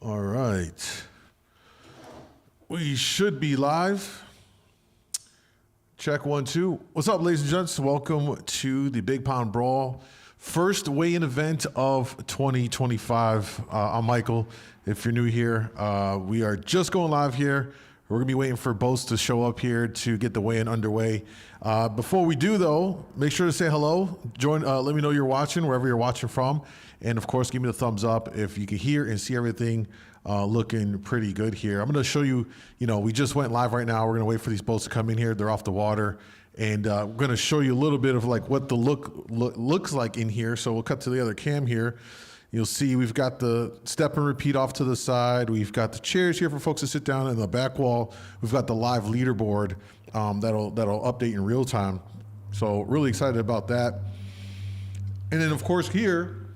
All right. We should be live. Check 1, 2. What's up, ladies and gents? Welcome to the Big Pond Brawl. First weigh-in event of 2025. I'm Michael. If you're new here, we are just going live here. We're going to be waiting for boats to show up here to get the weigh-in underway. Before we do, though, make sure to say hello. Join. Let me know you're watching, wherever you're watching from. And, of course, give me the thumbs up if you can hear and see everything looking pretty good here. I'm going to show you, we just went live right now. We're going to wait for these boats to come in here. They're off the water. And we're going to show you a little bit of like what the looks like in here. So we'll cut to the other cam here. You'll see we've got the step and repeat off to the side. We've got the chairs here for folks to sit down. In the back wall, we've got the live leaderboard that'll update in real time. So really excited about that. And then of course here,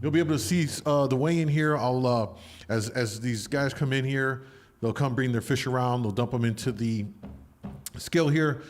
you'll be able to see the weigh-in here. I'll as these guys come in here, they'll come bring their fish around. They'll dump them into the scale here.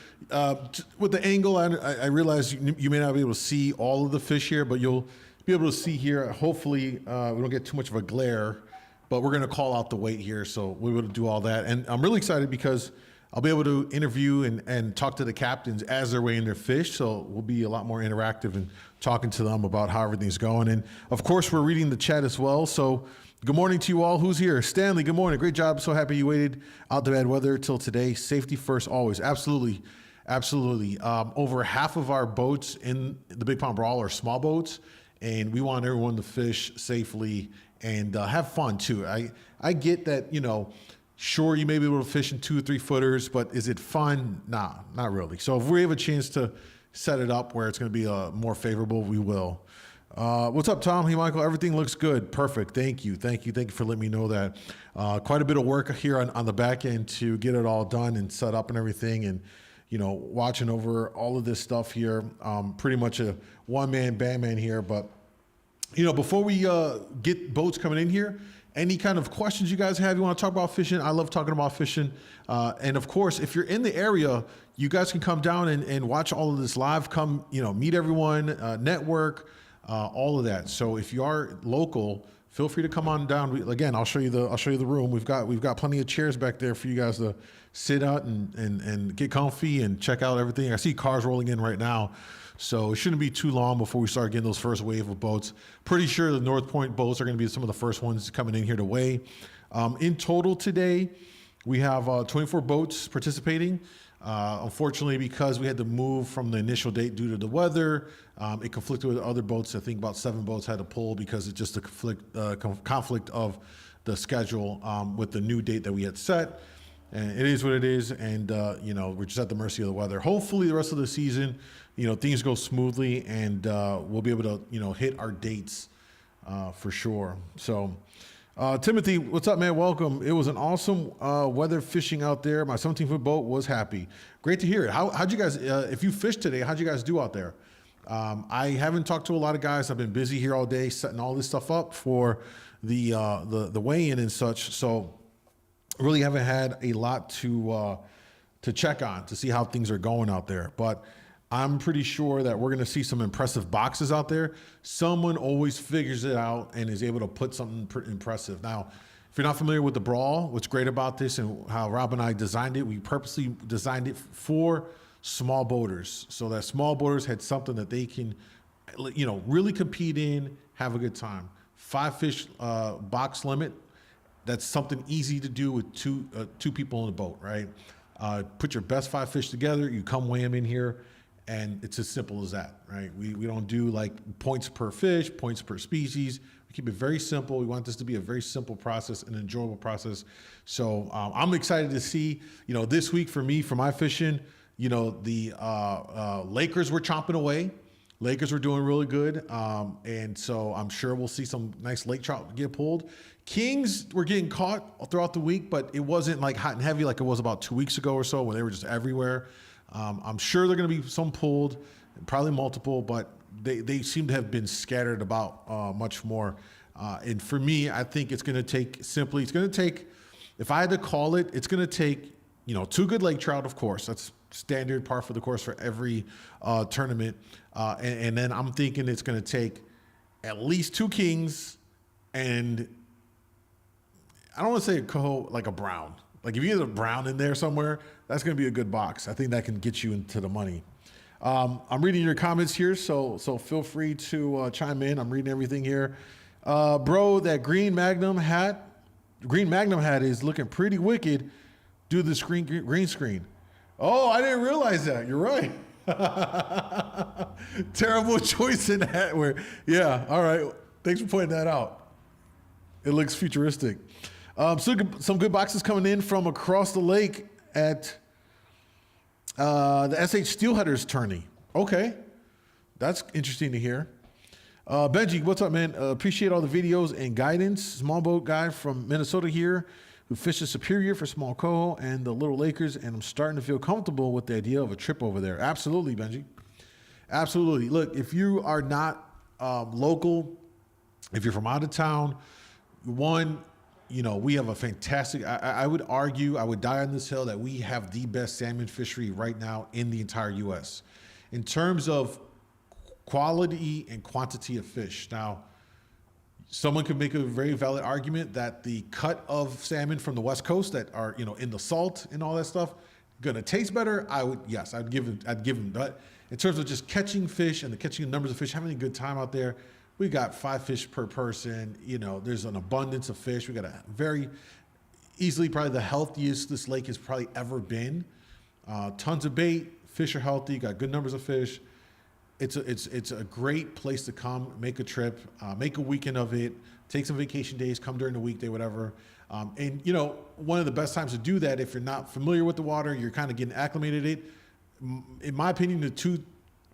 With the angle, I realize you may not be able to see all of the fish here, but you'll be able to see here. Hopefully, we don't get too much of a glare, but we're going to call out the weight here, so we're able to do all that. And I'm really excited because I'll be able to interview and talk to the captains as they're weighing their fish, so we'll be a lot more interactive and talking to them about how everything's going. And of course, we're reading the chat as well. So good morning to you all. Who's here? Stanley, good morning. Great job. So happy you waited out the bad weather till today. Safety first always. Absolutely. Absolutely. Over half of our boats in the Big Pond Brawl are small boats, and we want everyone to fish safely and have fun too. I get that, sure, you may be able to fish in 2 or 3 footers, but is it fun? Nah, not really. So if we have a chance to set it up where it's going to be more favorable, we will. What's up, Tom? Hey, Michael. Everything looks good. Perfect. Thank you. Thank you. Thank you for letting me know that. Quite a bit of work here on the back end to get it all done and set up and everything. And, watching over all of this stuff here. Pretty much a one-man bandman here. But, before we get boats coming in here, any kind of questions you guys have, you want to talk about fishing? I love talking about fishing. And of course, if you're in the area, you guys can come down and watch all of this live. Come, meet everyone, network, all of that. So if you are local, feel free to come on down. Again, I'll show you the room. We've got plenty of chairs back there for you guys to sit out and get comfy and check out everything. I see cars rolling in right now. So it shouldn't be too long before we start getting those first wave of boats. Pretty sure the North Point boats are going to be some of the first ones coming in here to weigh. In total today, we have 24 boats participating. Unfortunately, because we had to move from the initial date due to the weather, it conflicted with other boats. I think about 7 boats had to pull because it's just a conflict of the schedule with the new date that we had set. And it is what it is, and we're just at the mercy of the weather. Hopefully, the rest of the season, things go smoothly, and we'll be able to, hit our dates for sure. So, Timothy, what's up, man? Welcome. It was an awesome weather fishing out there. My 17-foot boat was happy. Great to hear it. How'd you guys? If you fished today, how'd you guys do out there? I haven't talked to a lot of guys. I've been busy here all day setting all this stuff up for the weigh-in and such. So. Really haven't had a lot to check on to see how things are going out there, but I'm pretty sure that we're going to see some impressive boxes out there. Someone always figures it out and is able to put something impressive. Now, if you're not familiar with the Brawl, what's great about this and how Rob and I designed it, we purposely designed it for small boaters, so that small boaters had something that they can, really compete in, have a good time. 5 fish box limit. That's something easy to do with two people in the boat, right? Put your best 5 fish together, you come weigh them in here, and it's as simple as that, right? We don't do like points per fish, points per species. We keep it very simple. We want this to be a very simple process, an enjoyable process. So I'm excited to see, this week for me, for my fishing, the Lakers were chomping away. Lakers were doing really good, and so I'm sure we'll see some nice lake trout get pulled. Kings were getting caught throughout the week, but it wasn't like hot and heavy like it was about 2 weeks ago or so when they were just everywhere. I'm sure there are going to be some pulled, probably multiple, but they seem to have been scattered about much more. And for me, I think it's going to take, if I had to call it, it's going to take, 2 good lake trout, of course. That's standard par for the course for every tournament. And then I'm thinking it's going to take at least 2 kings and I don't want to say a coho, like a brown. Like if you get a brown in there somewhere, that's going to be a good box. I think that can get you into the money. I'm reading your comments here, so feel free to chime in. I'm reading everything here. Bro, that green Magnum hat is looking pretty wicked due to the green screen. Oh, I didn't realize that. You're right. Terrible choice in hat wear. Yeah, all right. Thanks for pointing that out. It looks futuristic. Some good boxes coming in from across the lake at the SH Steelheaders tourney. Okay, that's interesting to hear. Benji, what's up, man? Appreciate all the videos and guidance. Small boat guy from Minnesota here who fishes Superior for small coho and the Little Lakers, and I'm starting to feel comfortable with the idea of a trip over there. Absolutely, Benji. Absolutely. Look, if you are not local, if you're from out of town, we have a fantastic, I would argue, I would die on this hill that we have the best salmon fishery right now in the entire U.S. in terms of quality and quantity of fish. Now, someone could make a very valid argument that the cut of salmon from the West Coast that are, in the salt and all that stuff, gonna taste better. I'd give them. But in terms of just catching fish and the catching numbers of fish, having a good time out there, we got 5 fish per person. There's an abundance of fish. We got a very easily probably the healthiest this lake has probably ever been. Tons of bait. Fish are healthy. Got good numbers of fish. It's a great place to come, make a trip, make a weekend of it, take some vacation days, come during the weekday, whatever. And one of the best times to do that, if you're not familiar with the water, you're kind of getting acclimated it. In my opinion, the 2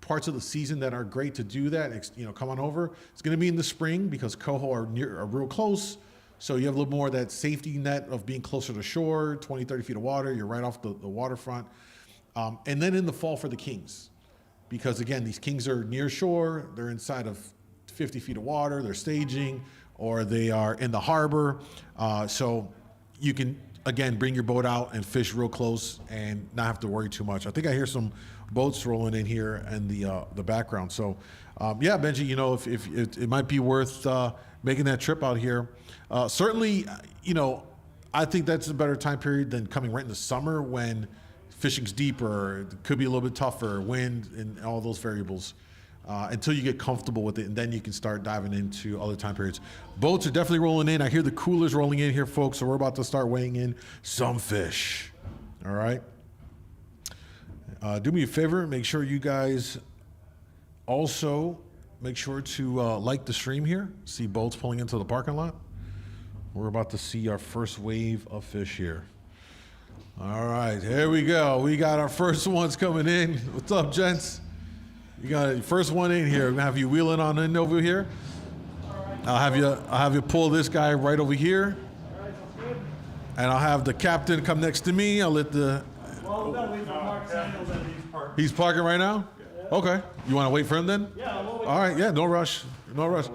parts of the season that are great to do that, come on over. It's going to be in the spring because coho are real close. So you have a little more of that safety net of being closer to shore, 20, 30 feet of water. You're right off the waterfront. And then in the fall for the kings. Because again, these kings are near shore, they're inside of 50 feet of water, they're staging, or they are in the harbor. So you can, again, bring your boat out and fish real close and not have to worry too much. I think I hear some boats rolling in here in the background. So yeah, Benji, if it might be worth making that trip out here. Certainly, I think that's a better time period than coming right in the summer when fishing's deeper, it could be a little bit tougher, wind and all those variables, until you get comfortable with it, and then you can start diving into other time periods. Boats are definitely rolling in. I hear the coolers rolling in here, folks, so we're about to start weighing in some fish. All right? Do me a favor, make sure you guys also make sure to like the stream here. See boats pulling into the parking lot. We're about to see our first wave of fish here. All right, here we go. We got our first ones coming in. What's up, gents? You got your first one in here. We're gonna have you wheeling on in over here. I'll have you pull this guy right over here. All right, sounds good. And I'll have the captain come next to me. I'll let the. Well, we gotta wait for Mark Samuels and he's parked. He's parking right now? Yeah. Okay. You want to wait for him then? Yeah, we'll wait. All right. Yeah. No rush. No rush.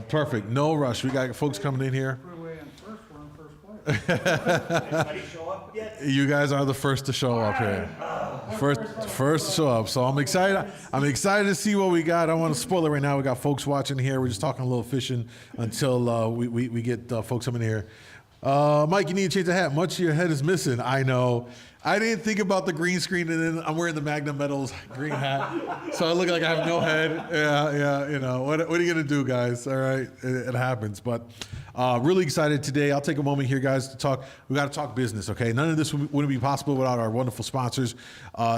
Perfect. No rush. We got folks coming in here. We're in first. We're in first place. Anybody show up yet? You guys are the first to show up here. First to show up. So I'm excited. I'm excited to see what we got. I don't want to spoil it right now. We got folks watching here. We're just talking a little fishing until we get folks coming here. Mike, you need to change the hat. Much of your head is missing. I know. I didn't think about the green screen, and then I'm wearing the Magnum Metals green hat, so I look like I have no head. Yeah. What are you gonna do, guys? All right, it happens. But really excited today. I'll take a moment here, guys, to talk. We got to talk business, okay? None of this wouldn't be possible without our wonderful sponsors.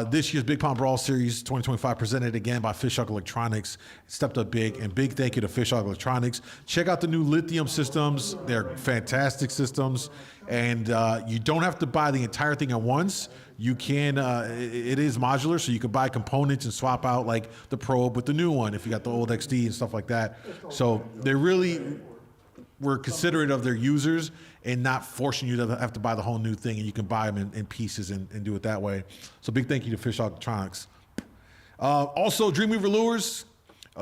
This year's Big Pond Brawl Series 2025 presented again by Fish Hawk Electronics. Stepped up big, and big thank you to Fish Hawk Electronics. Check out the new lithium systems. They're fantastic systems. And you don't have to buy the entire thing at once. You can, it is modular, so you can buy components and swap out like the probe with the new one if you got the old XD and stuff like that. So they really were considerate of their users and not forcing you to have to buy the whole new thing, and you can buy them in pieces and do it that way. So big thank you to Fish Hawk Electronics. Also, Dreamweaver Lures,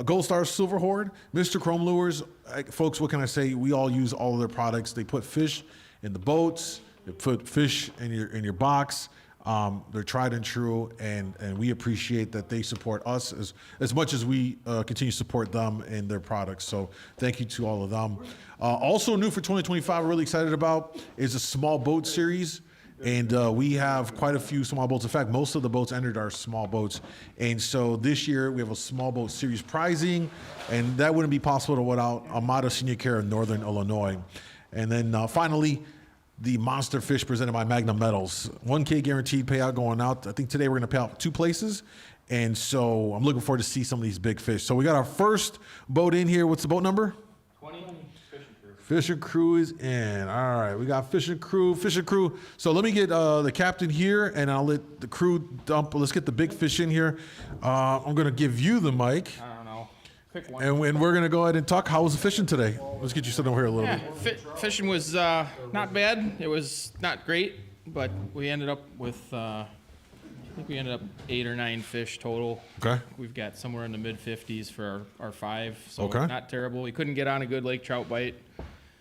Gold Star Silver Horde, Mr. Chrome Lures. Folks, what can I say? We all use all of their products. They put fish in the boats, they put fish in your box. They're tried and true, and we appreciate that they support us as much as we continue to support them and their products. So thank you to all of them. Also new for 2025, we're really excited about is a small boat series. And we have quite a few small boats. In fact, most of the boats entered are small boats. And so this year we have a small boat series prizing, and that wouldn't be possible without Amada Senior Care in Northern Illinois. And then finally, the monster fish presented by Magnum Metals. 1K guaranteed payout going out. I think today we're going to pay out 2 places. And so I'm looking forward to see some of these big fish. So we got our first boat in here. What's the boat number? 20. Fishing crew is in. All right, we got fishing crew. So let me get the captain here, and I'll let the crew dump. Let's get the big fish in here. I'm going to give you the mic. I don't know. Pick one. And we're going to go ahead and talk. How was the fishing today? Let's get you sitting over here a little bit. Fishing was not bad. It was not great, but we ended up with, I think we ended up 8 or 9 fish total. Okay. We've got somewhere in the mid-50s for our 5, so Okay. not terrible. We couldn't get on a good lake trout bite.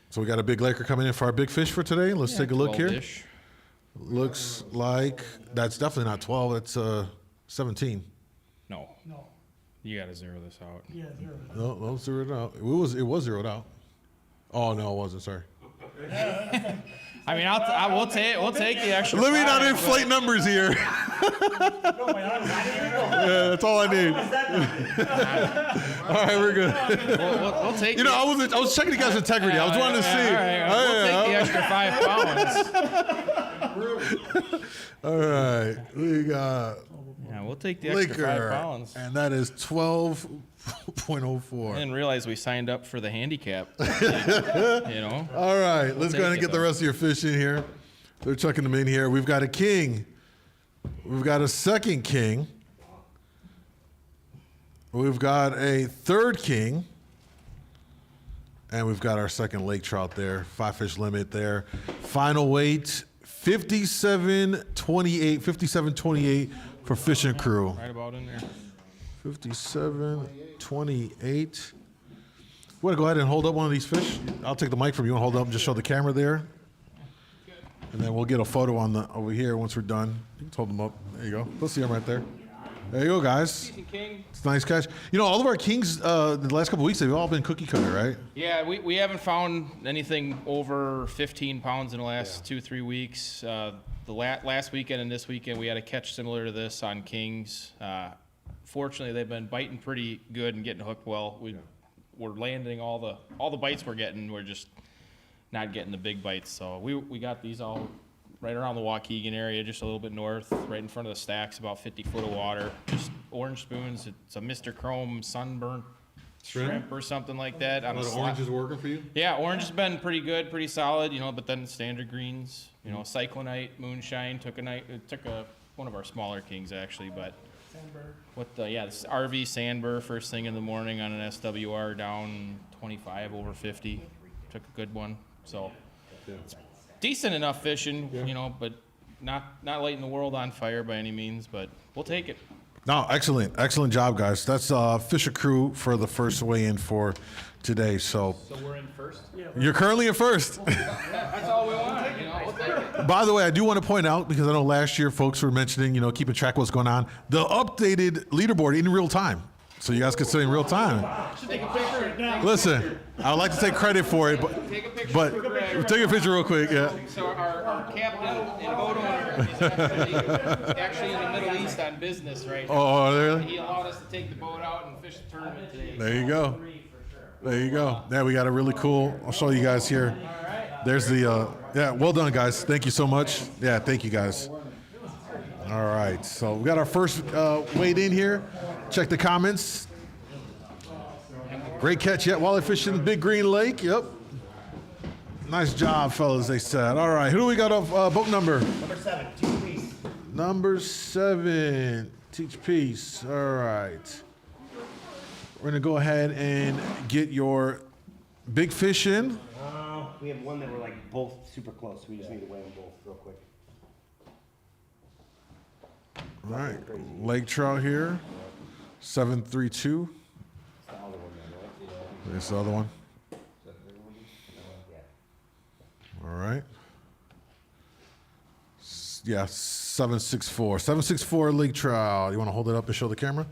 So we got a big laker coming in for our big fish for today. Let's take a look here. 12-ish. Looks like that's definitely not 12. It's 17. No. You got to zero this out. No, zero it out. It was zeroed out. Oh no, it wasn't. Sorry. I mean, we'll take the extra. Let me not 5, inflate numbers here. Yeah, that's all I need. All right, we're good. We'll take. You know, I was checking the guy's integrity. I was wanting to see. We'll take the extra 5 pounds. All right, we got Yeah, we'll take the extra 5 liquor, pounds. and that is 12.04. I didn't realize we signed up for the handicap. You know. All right, let's go ahead and take get it, the rest of your fish in here. They're chucking them in here. We've got a king. We've got a second king. We've got a third king. And we've got our second lake trout there. 5 fish limit there. Final weight, 57.28. 57.28 for fishing crew. Right about in there. 57.28. Want to go ahead and hold up one of these fish? I'll take the mic from you and hold up and just show the camera there. And then we'll get a photo on the over here once we're done. You can hold them up. There you go. Let's see them right there. There you go, guys. King. It's a nice catch. You know, all of our kings the last couple of weeks, they've all been cookie cutter, right? Yeah, we haven't found anything over 15 pounds in the last 2-3 weeks. The last weekend and this weekend, we had a catch similar to this on kings. Fortunately, they've been biting pretty good and getting hooked well. We're landing all the bites we're getting. We're just not getting the big bites. So we got these all right around the Waukegan area, just a little bit north, right in front of the stacks, about 50 foot of water. Just orange spoons. It's a Mr. Chrome sunburnt shrimp or something like that. On a orange is working for you? Yeah, orange has been pretty good, pretty solid, you know, but then standard greens, you know, cyclonite, moonshine, took one of our smaller kings actually, but this RV Sandbur first thing in the morning on an SWR down 25 over 50. Took a good one. So it's decent enough fishing, you know, but not lighting the world on fire by any means, but we'll take it. No, excellent job, guys. That's Fisher Crew for the first weigh-in for today. So we're in first? you're currently in first. That's all we want, you know, we'll take it. By the way, I do want to point out, because I know last year folks were mentioning, you know, keeping track of what's going on, the updated leaderboard in real time. So you guys can see in real time. Take a picture. Listen, I would like to take credit for it, Take a picture. but take a picture real quick, yeah. So our captain and boat owner is actually in the Middle East on business right now. Oh, really? He allowed us to take the boat out and fish the tournament today. There you go. There you go. Yeah, we got a really cool, I'll show you guys here. There's the, yeah, well done, guys. Thank you so much. Yeah, thank you, guys. All right, so we got our first weight in here. Check the comments. Great catch yet, walleye fishing in Big Green Lake. Yep. Nice job, fellas, they said. All right, who do we got off boat number? Number 7, Teach Peace. Number 7, Teach Peace. All right. We're going to go ahead and get your big fish in. We have one that were like both super close. We just need to weigh them both real quick. All right, lake trout here, 732. It's the other one then, right? There's the other one. Yeah. All right. Yeah, 764. 764 lake trout. You want to hold it up and show the camera?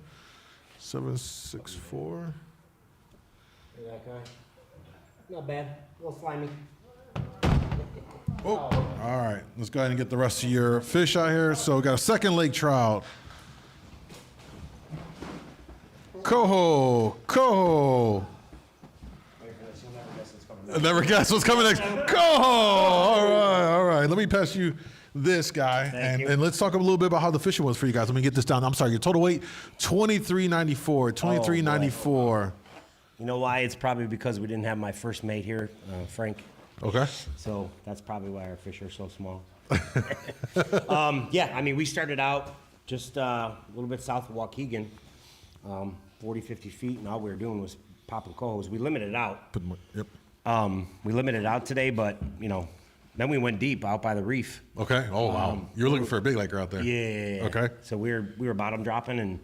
764. Look at that guy. Not bad. A little slimy. Oh, all right. Let's go ahead and get the rest of your fish out here. So we got a second lake trout. Coho. Never guess what's coming next. Coho. All right. Let me pass you this guy, and let's talk a little bit about how the fishing was for you guys. Let me get this down. I'm sorry. Your total weight, 2394. 2394. You know why? It's probably because we didn't have my first mate here, Frank. Okay. So that's probably why our fish are so small. Yeah, I mean, we started out just a little bit south of Waukegan, 40, 50 feet, and all we were doing was popping cohos. We limited out. Yep. We limited out today, but, you know, then we went deep out by the reef. Okay. Oh, wow. You're looking for a big laker out there. Yeah. Okay. So we were bottom dropping and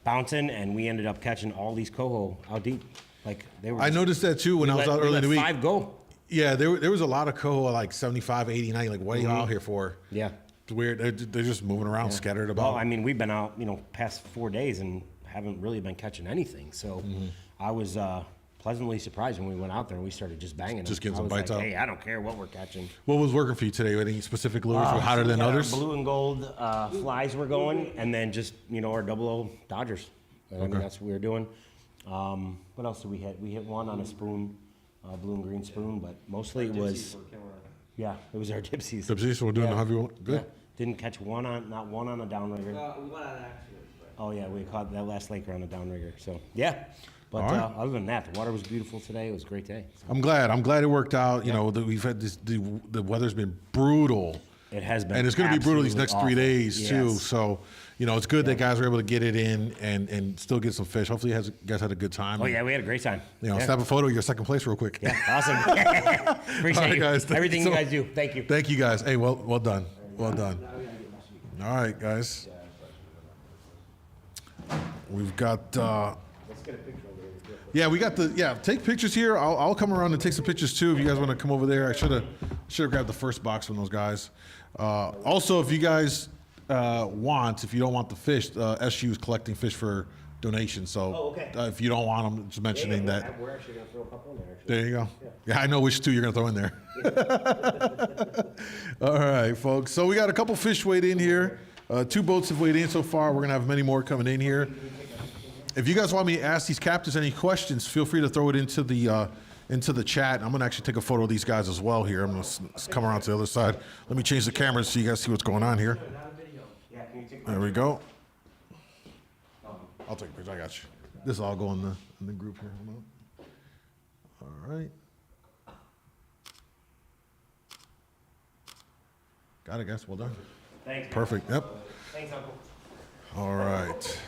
bouncing, and we ended up catching all these coho out deep. Like they were. I noticed that too when I was out early in the week. 5 go. Yeah, there was a lot of coho like 75, 80, 90, like way out here for. Yeah. It's weird. They're just moving around, scattered about. Well, I mean, we've been out, you know, past 4 days and haven't really been catching anything. So I was pleasantly surprised when we went out there and we started just banging them. Just getting some I was bites like, out. Hey, I don't care what we're catching. What was working for you today? Any specific lures were hotter So we than got our others? Blue and gold flies were going, and then just, you know, our double O Dodgers. I mean, that's what we were doing. What else did we hit? We hit one on a spoon, blue and green spoon, but mostly it was, yeah, it was our dipsies. Dipsy, so we're doing Yeah. the heavy one. Good. Yeah. Didn't catch not one on a downrigger. We went on an accident. Oh yeah, we caught that last laker on a downrigger. So yeah, but All right. other than that, the water was beautiful today. It was a great day. So I'm glad it worked out. You know, that we've had the weather's been brutal. it has been, And it's going to be brutal these next 3 absolutely days awful. too. Yes. So, you know, it's good that guys were able to get it in and still get some fish. Hopefully, you guys had a good time. Oh yeah, we had a great time. You know, yeah. snap a photo of your second place real quick. Yeah, awesome. Appreciate All right, you. guys, thank Everything you you so- guys do. Thank you. Thank you guys. Hey, well done. Well done. All right, guys. We've got. Let's get a picture over here. Yeah, we got take pictures here. I'll come around and take some pictures too if you guys want to come over there. I should have grabbed the first box from those guys. Also, if you guys if you don't want the fish, SU is collecting fish for donations. So okay. If you don't want them, just mentioning that. We're actually gonna throw a couple in there. Actually. There you go. Yeah, I know which two you're gonna throw in there. All right, folks. So we got a couple fish weighed in here. 2 boats have weighed in so far. We're gonna have many more coming in here. If you guys want me to ask these captains any questions, feel free to throw it into the chat. I'm gonna actually take a photo of these guys as well here. I'm gonna come around to the other side. Let me change the camera so you guys see what's going on here. Yeah, can you take There we go. I'll take a picture. I got you. This will all go in the group here. Hold on. All right. Got it, guys. Well done. Thanks. Perfect. Yep. Thanks, Uncle. All right.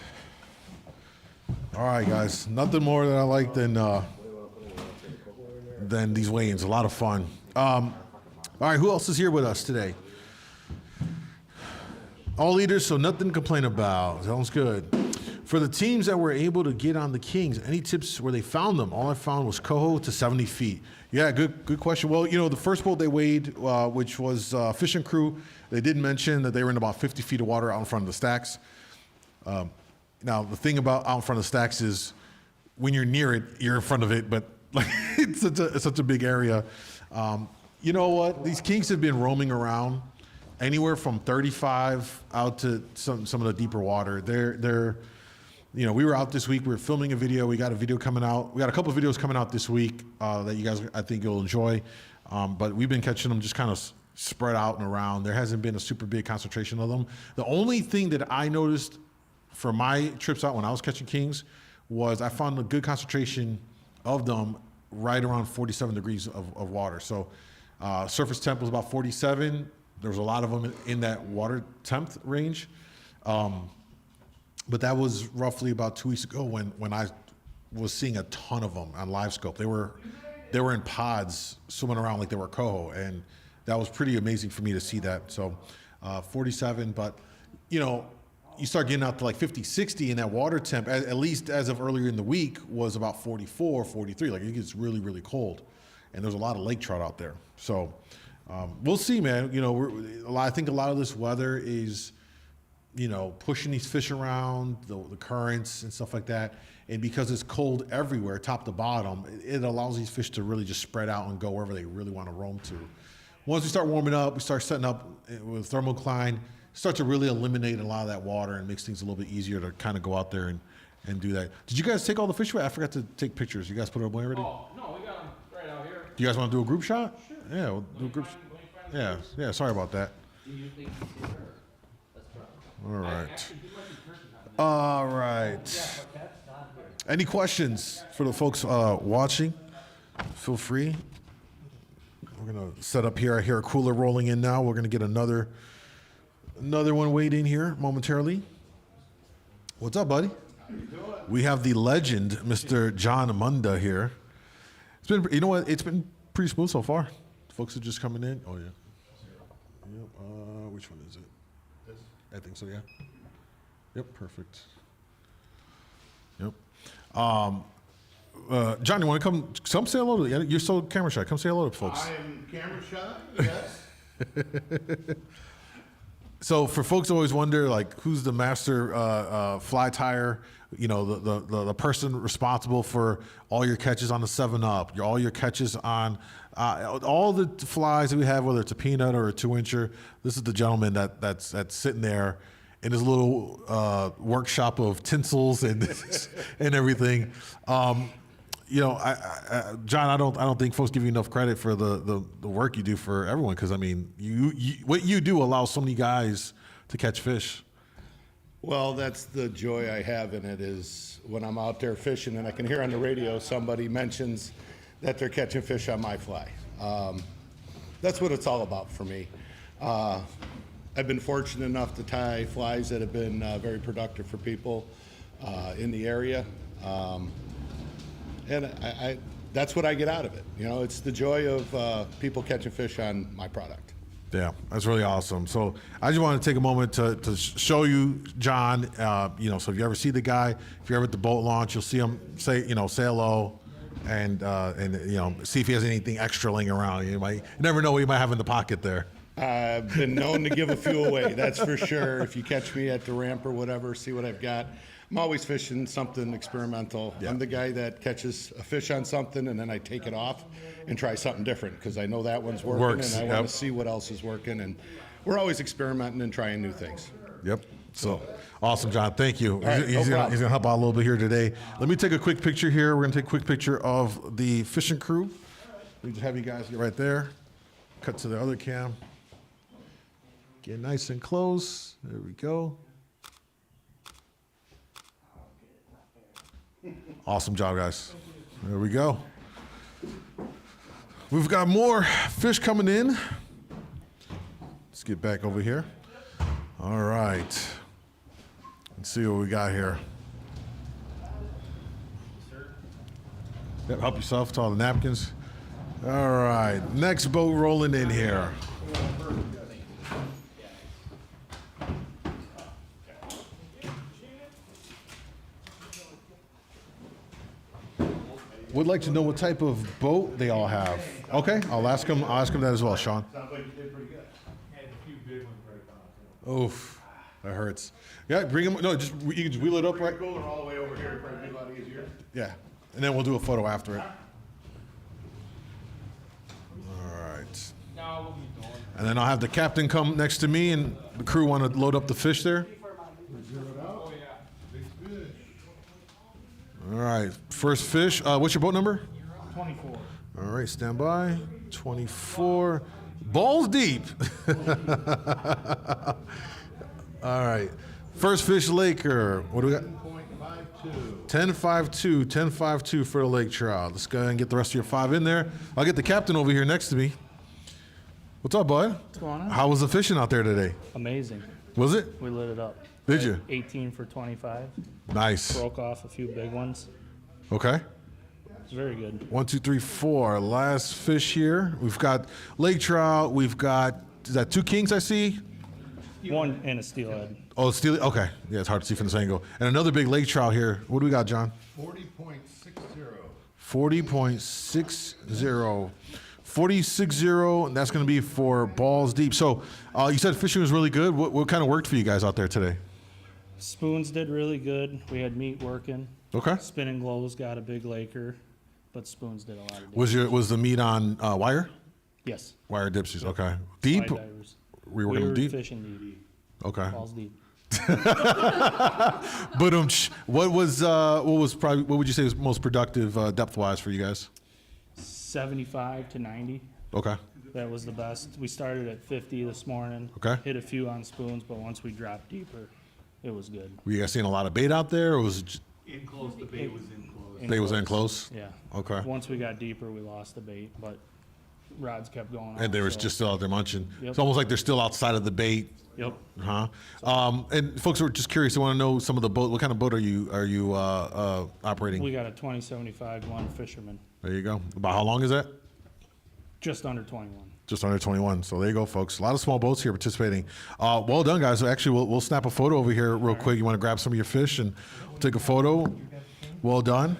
All right, guys. Nothing more that I like than these weigh-ins. A lot of fun. All right, who else is here with us today? All leaders, so nothing to complain about. Sounds good. For the teams that were able to get on the Kings, any tips where they found them? All I found was coho to 70 feet. Yeah, good question. Well, you know, the first boat they weighed, which was Fishing Crew, they did mention that they were in about 50 feet of water out in front of the stacks. Now, the thing about out in front of the stacks is when you're near it, you're in front of it, but like it's such a big area. You know what? These Kings have been roaming around anywhere from 35 out to some of the deeper water. They're you know, we were out this week. We were filming a video. We got a video coming out. We got a couple of videos coming out this week that you guys, I think, you'll enjoy. But we've been catching them just kind of spread out and around. There hasn't been a super big concentration of them. The only thing that I noticed for my trips out when I was catching kings was I found a good concentration of them right around 47 degrees of water. So surface temp was about 47. There was a lot of them in that water temp range. But that was roughly about 2 weeks ago when I was seeing a ton of them on live scope. They were in pods swimming around like they were coho, and that was pretty amazing for me to see that. So 47, but you know, you start getting out to like 50, 60, and that water temp, at least as of earlier in the week, was about 44, 43. Like it gets really, really cold, and there's a lot of lake trout out there. So we'll see, man. You know, I think a lot of this weather is pushing these fish around, the currents and stuff like that. And because it's cold everywhere, top to bottom, it allows these fish to really just spread out and go wherever they really want to roam to. Once we start warming up, we start setting up with thermocline, start to really eliminate a lot of that water and makes things a little bit easier to kind of go out there and do that. Did you guys take all the fish away? I forgot to take pictures. You guys put it away already? Oh, no, we got them right out here. Do you guys want to do a group shot? Sure. Yeah, we'll do a group. Yeah, sorry about that. All right. Any questions for the folks watching? Feel free. We're gonna set up here. I hear a cooler rolling in now. We're gonna get another one weighed in here momentarily. What's up, buddy? How you doing? We have the legend, Mr. John Munda here. It's been, it's been pretty smooth so far. Folks are just coming in. Oh yeah. Yep. Which one is it? This? I think so. Yeah. Yep. Perfect. Yep. John, you want to come say hello to? You're so camera shy. Come say hello to folks. I am camera shy. Yes. So for folks who always wonder, like, who's the master fly tyer? The person responsible for all your catches on the 7-Up, all your catches on all the flies that we have, whether it's a peanut or a 2-incher. This is the gentleman that's sitting there in his little workshop of tinsels and and everything. John, I don't think folks give you enough credit for the work you do for everyone, because I mean, you what you do allows so many guys to catch fish. Well, that's the joy I have in it, is when I'm out there fishing and I can hear on the radio somebody mentions that they're catching fish on my fly. That's what it's all about for me. I've been fortunate enough to tie flies that have been very productive for people in the area. And that's what I get out of it. It's the joy of people catching fish on my product. Yeah, that's really awesome. So I just want to take a moment to show you John. So if you ever see the guy, if you're ever at the boat launch, you'll see him say hello, and see if he has anything extra laying around. You never know what he might have in the pocket there. I've been known to give a few away, that's for sure. If you catch me at the ramp or whatever, see what I've got. I'm always fishing something experimental. Yeah. I'm the guy that catches a fish on something and then I take it off and try something different, because I know that one's working and I want to see what else is working. And we're always experimenting and trying new things. Yep. So awesome, John. Thank you. Right, he's going to help out a little bit here today. Let me take a quick picture here. We're going to take a quick picture of the fishing crew. We just have you guys get right there. Cut to the other cam. Get nice and close. There we go. Awesome job, guys. There we go. We've got more fish coming in. Let's get back over here. All right. Let's see what we got here. Yep, help yourself to all the napkins. All right. Next boat rolling in here. Would like to know what type of boat they all have. Okay, I'll ask them that as well, Sean. Sounds like you did pretty good. Had a few big ones right now. Oof, that hurts. Yeah, bring them. No, you can just wheel it up right. Cooler all the way over here, probably be a lot easier. Yeah, and then we'll do a photo after it. All right. No, we'll be going. And then I'll have the captain come next to me, and the crew want to load up the fish there. Oh, yeah. Big fish. All right, first fish. What's your boat number? 24. All right, stand by. 24. Balls deep. All right. First fish, Laker. What do we got? 10.52. 10.52 for the lake trout. Let's go ahead and get the rest of your 5 in there. I'll get the captain over here next to me. What's up, bud? What's going on? How was the fishing out there today? Amazing. Was it? We lit it up. Did you? 18 for 25. Nice. Broke off a few big ones. Okay. It's very good. 1, 2, 3, 4. Last fish here. We've got lake trout. We've got, is that 2 kings I see? One and a steelhead. Oh, steel. Okay. Yeah, it's hard to see from this angle. And another big lake trout here. What do we got, John? 40.60. 40.60. 46-0, and that's going to be for balls deep. So you said fishing was really good. What kind of worked for you guys out there today? Spoons did really good. We had meat working. Okay. Spinning glows got a big laker, but spoons did a lot of Was the meat on wire? Yes. Wire dipsies. Okay. Deep? Slide divers. We were working deep? Fishing deep. Okay. Balls deep. But what would you say was most productive depth wise for you guys? 75 to 90. Okay. That was the best. We started at 50 this morning. Okay. Hit a few on spoons, but once we dropped deeper, it was good. Were you guys seeing a lot of bait out there, or was it just, In close, the bait was in close. bait was in close? Yeah. Okay. Once we got deeper, we lost the bait, but rods kept going. And they were so- just still out there munching. Yep. It's almost like they're still outside of the bait. Yep. Huh? And folks who are just curious, they want to know some of the boat. What kind of boat are you operating? We got a 2075 one fisherman, There you go. About how long is that? just under 21. Just under 21. So there you go, folks. A lot of small boats here participating. Well done, guys. So actually, we'll snap a photo over here real quick. You want to grab some of your fish and we'll take a photo. Well done.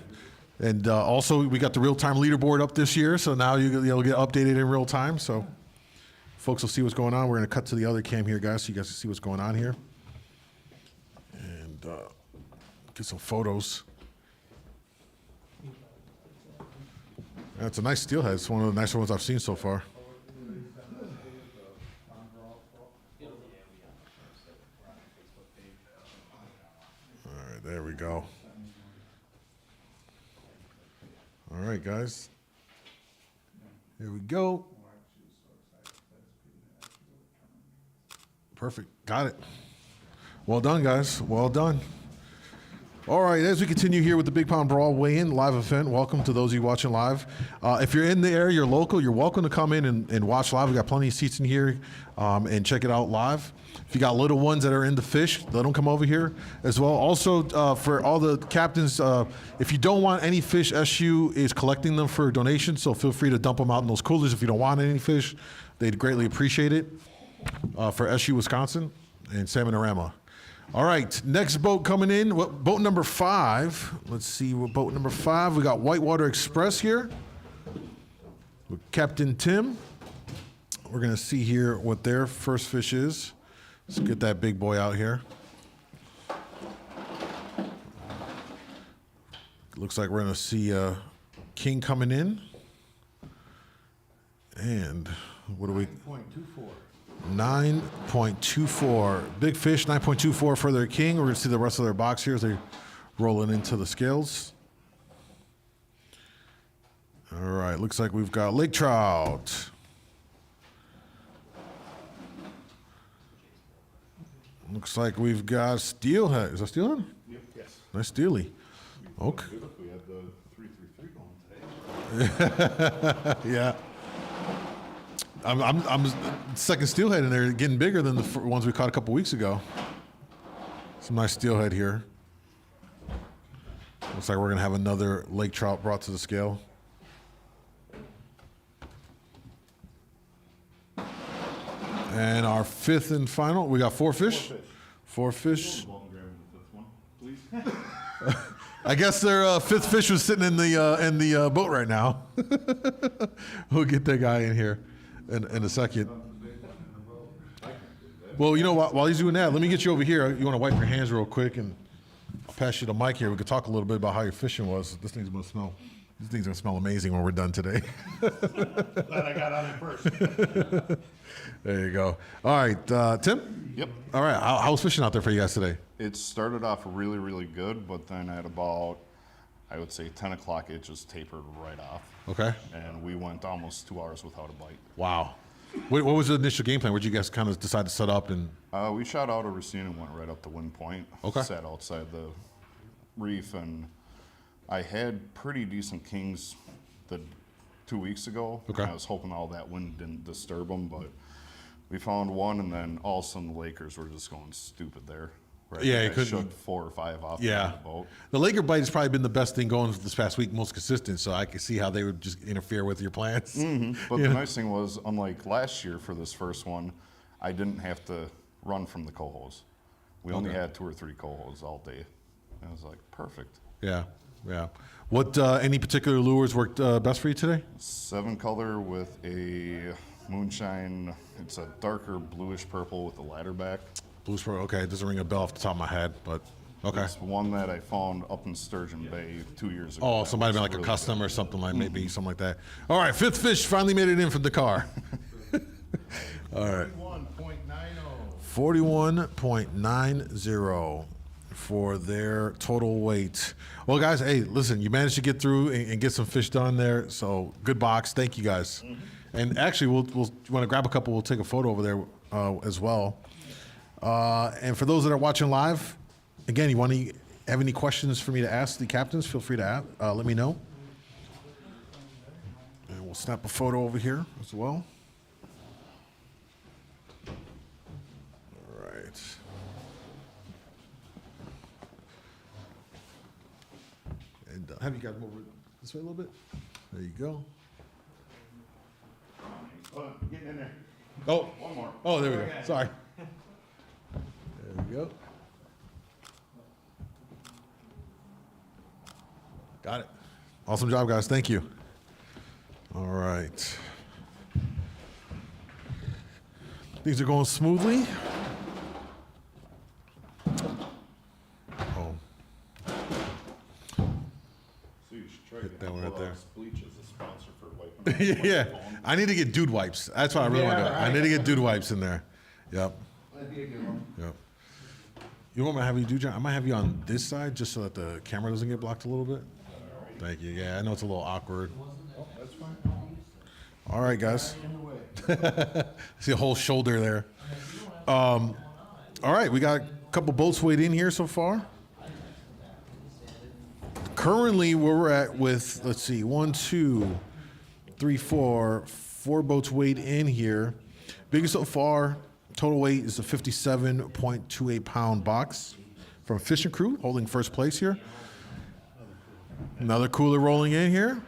And also, we got the real-time leaderboard up this year, so now you'll get updated in real time. So folks will see what's going on. We're going to cut to the other cam here, guys, so you guys can see what's going on here. And get some photos. That's a nice steelhead. It's one of the nicer ones I've seen so far. All right, there we go. All right, guys. Here we go. Perfect. Got it. Well done, guys. Well done. All right, as we continue here with the Big Pond Brawl weigh-in live event, welcome to those of you watching live. If you're in the area, you're local, you're welcome to come in and watch live. We got plenty of seats in here and check it out live. If you got little ones that are into fish, let them come over here as well. Also, for all the captains, if you don't want any fish, SU is collecting them for donations, so feel free to dump them out in those coolers if you don't want any fish. They'd greatly appreciate it for SU Wisconsin and Salmonorama. All right, next boat coming in, boat number 5. Let's see what boat number 5. We got Whitewater Express here with Captain Tim. We're going to see here what their first fish is. Let's get that big boy out here. Looks like we're going to see King coming in. And what do we... 9.24. Big fish, 9.24 for their king. We're going to see the rest of their box here as they roll it into the scales. All right, looks like we've got lake trout. Looks like we've got steelhead. Is that steelhead? Yep. Yes. Nice steely. Okay. We had the 333 going today. Yeah. I'm second steelhead, and they're getting bigger than the ones we caught a couple weeks ago. Some nice steelhead here. Looks like we're gonna have another lake trout brought to the scale. And our fifth and final, we got 4 fish. 4 fish. I guess their fifth fish was sitting in the boat right now. We'll get that guy in here in a second. Well, you know what? While he's doing that, let me get you over here. You want to wipe your hands real quick, and I'll pass you the mic here. We could talk a little bit about how your fishing was. This thing's gonna smell. These things are gonna smell amazing when we're done today. Glad I got on it first. There you go. All right, Tim. Yep. All right. How was fishing out there for you guys today? It started off really, really good, but then at about, I would say 10 o'clock, it just tapered right off. Okay. And we went almost 2 hours without a bite. Wow. What was the initial game plan? Where'd you guys kind of decide to set up and? We shot out a racine and went right up to wind point. Okay. Sat outside the reef, and I had pretty decent kings the 2 weeks ago. Okay. I was hoping all that wind didn't disturb them, but we found one, and then all of a sudden the Lakers were just going stupid there. Right? Yeah, I you couldn't- shook 4 or 5 off Yeah. the boat. The Laker bite has probably been the best thing going this past week, most consistent. So I can see how they would just interfere with your plans. But the nice thing was, unlike last year for this first one, I didn't have to run from the cohos. We only Okay. had 2 or 3 cohos all day. And I was like, perfect. Yeah. Yeah. What any particular lures worked best for you today? 7-color with a moonshine. It's a darker bluish purple with a ladder back. Blue Spur. Okay, it doesn't ring a bell off the top of my head, but okay. It's one that I found up in Sturgeon Bay 2 years ago. Oh, That somebody was been like a really custom good. or something like maybe something like that. All right, fifth fish finally made it in from the car. All right. 41.90 for their total weight. Well, guys, hey, listen, you managed to get through and get some fish done there. So good box. Thank you, guys. And actually, we'll want to grab a couple. We'll take a photo over there as well. And for those that are watching live, again, you want to have any questions for me to ask the captains? Feel free to let me know. And we'll snap a photo over here as well. All right. And have you guys move over this way a little bit? There you go. Getting in there. Oh, one more. Oh, there we go. Sorry. There we go. Got it. Awesome job, guys. Thank you. All right. Things are going smoothly. Oh, So you should try Hit that one right there. Bleach as a sponsor for wiping. yeah. I need to get dude wipes. That's what I really want to do. I need to get dude wipes in there. Yep. Yep. You want me to have you do, John? I might have you on this side just so that the camera doesn't get blocked a little bit. Thank you. Yeah, I know it's a little awkward. That's fine. All right, guys. See a whole shoulder there. All right, we got a couple boats weighed in here so far. Currently, where we're at with, let's see, 1, 2, 3, 4 boats weighed in here. Biggest so far, total weight is a 57.28 pound box from Fishing Crew, holding first place here. Another cooler rolling in here.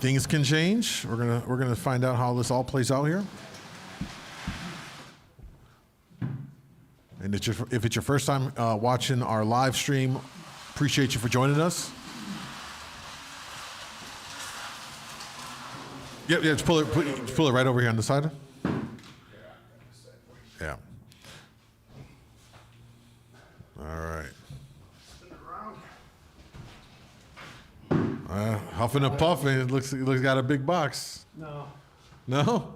Things can change. We're gonna find out how this all plays out here. And if it's your first time watching our live stream, appreciate you for joining us. Yep, yeah, just pull it right over here on the side. Yeah. All right. Huffing and puffing. It looks got a big box. No. No?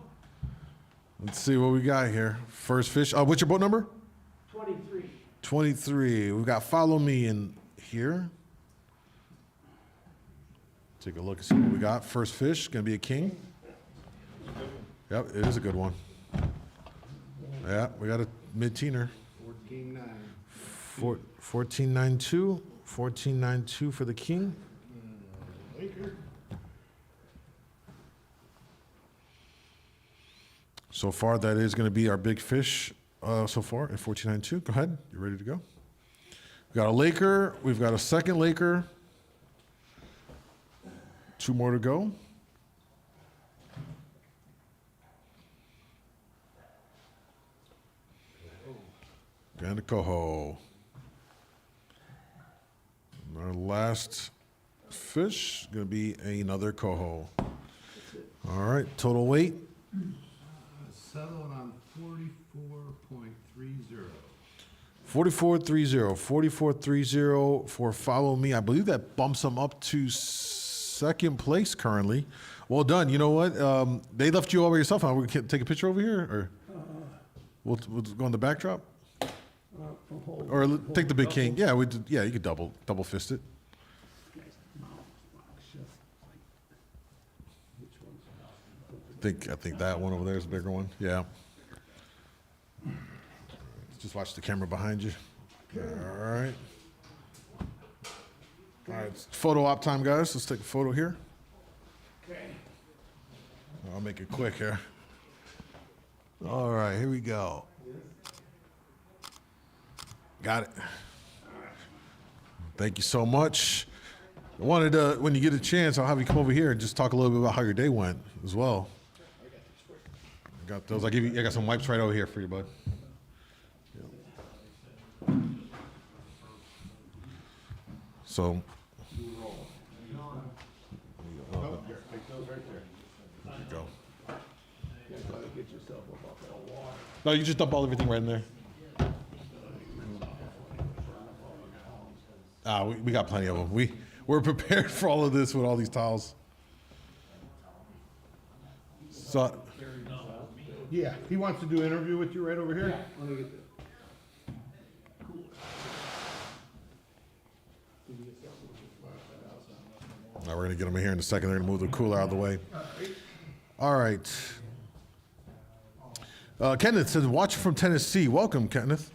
Let's see what we got here. First fish. What's your boat number? 23. 23. We've got Follow Me in here. Take a look and see what we got. First fish, gonna be a king. Yep, it is a good one. Yeah, we got a mid-teener. 14.9. 14.92. 14.92 for the king. So far, that is going to be our big fish so far at 14.92. Go ahead. You ready to go? We've got a Laker. We've got a second Laker. 2 more to go. And a Coho. And our last fish going to be another Coho. All right, total weight. Settled on 44.30. 44.30. 44.30 for Follow Me. I believe that bumps them up to second place currently. Well done. You know what? They left you all by yourself. We can take a picture over here, or we'll go on the backdrop, or take the big king. Yeah, you could double fist it. I think that one over there is a bigger one. Yeah. Just watch the camera behind you. All right. All right, it's photo op time, guys. Let's take a photo here. Okay. I'll make it quick here. All right, here we go. Got it. Thank you so much. I wanted to, when you get a chance, I'll have you come over here and just talk a little bit about how your day went as well. I got those. I got some wipes right over here for you, bud. So, There you go. No, you just dump everything right in there. We got plenty of them. We're prepared for all of this with all these towels. So, Yeah, he wants to do an interview with you right over here. now we're gonna get them in here in a second. They're gonna move the cooler out of the way. All right. Kenneth says, watching from Tennessee. Welcome, Kenneth.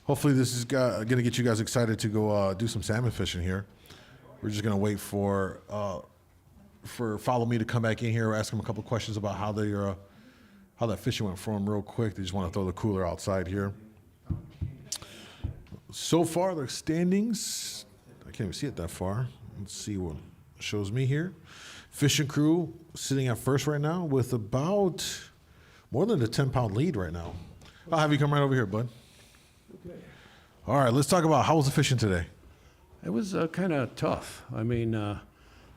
Hopefully this is going to get you guys excited to go do some salmon fishing here. We're just going to wait for Follow Me to come back in here, ask him a couple questions about how that fishing went for him real quick. They just want to throw the cooler outside here. So far, the standings, I can't even see it that far. Let's see what it shows me here. Fishing crew sitting at first right now with about more than a 10-pound lead right now. I'll have you come right over here, bud. Okay. All right, let's talk about how was the fishing today? It was kind of tough. I mean,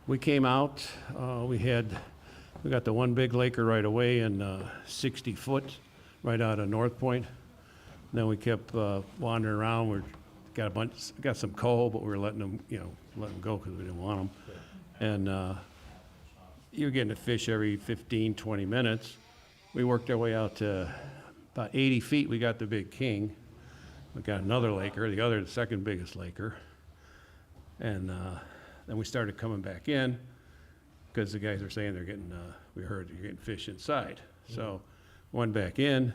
we came out, we got the one big laker right away and 60 foot right out of North Point. Then we kept wandering around. Got some coho, but we were letting them go because we didn't want them. And you're getting a fish every 15, 20 minutes. We worked our way out to about 80 feet. We got the big king. We got another laker, the second biggest laker. And then we started coming back in because the guys are saying we heard you're getting fish inside. So went back in.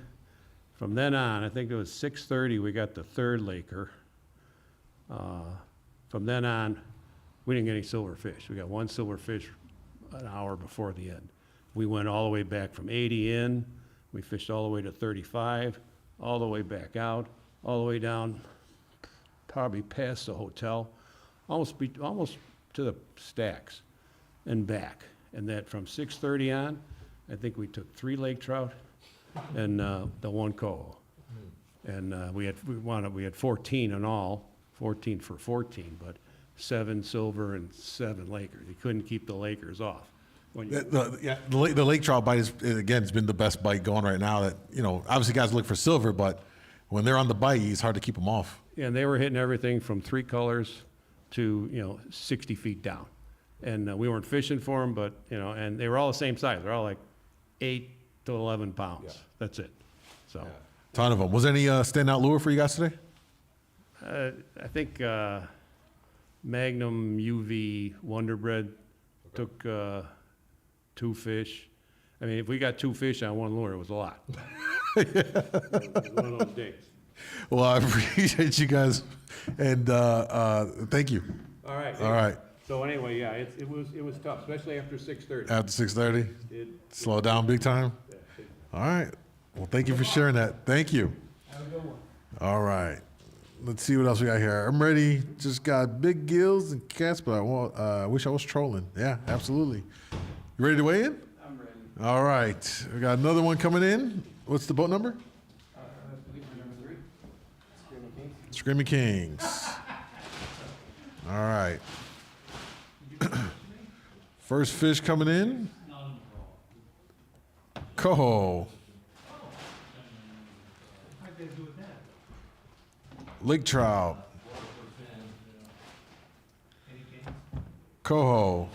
From then on, I think it was 6:30, we got the third laker. From then on, we didn't get any silverfish. We got one silverfish an hour before the end. We went all the way back from 80 in. We fished all the way to 35, all the way back out, all the way down, probably past the hotel, almost to the stacks and back. And that from 6:30 on, I think we took 3 lake trout and the 1 coho. And we had 14 in all, 14 for 14, but 7 silver and 7 lakers. You couldn't keep the lakers off. The lake trout bite has been the best bite going right now. That obviously guys look for silver, but when they're on the bite, it's hard to keep them off. And they were hitting everything from 3 colors to 60 feet down, and we weren't fishing for them, but and they were all the same size. They're all like 8 to 11 pounds. Yeah. That's it. So Ton of them. Was there any standout lure for you guys today? I think Magnum UV Wonderbread took 2 fish. I mean, if we got 2 fish on 1 lure, it was a lot. It was one of those days. Well, I appreciate you guys, and thank you. All right. All right. So anyway, yeah, it was tough, especially after 6:30. After 6:30, slow down big time. All right. Well, thank you for sharing that. Thank you. Have a good one. All right. Let's see what else we got here. I'm ready. Just got big gills and cats, but I wish I was trolling. Yeah, absolutely. You ready to weigh in? I'm ready. All right. We got another one coming in. What's the boat number? I believe we're number 3. Screaming Kings. All right. First fish coming in. Coho. Lake trout. Coho.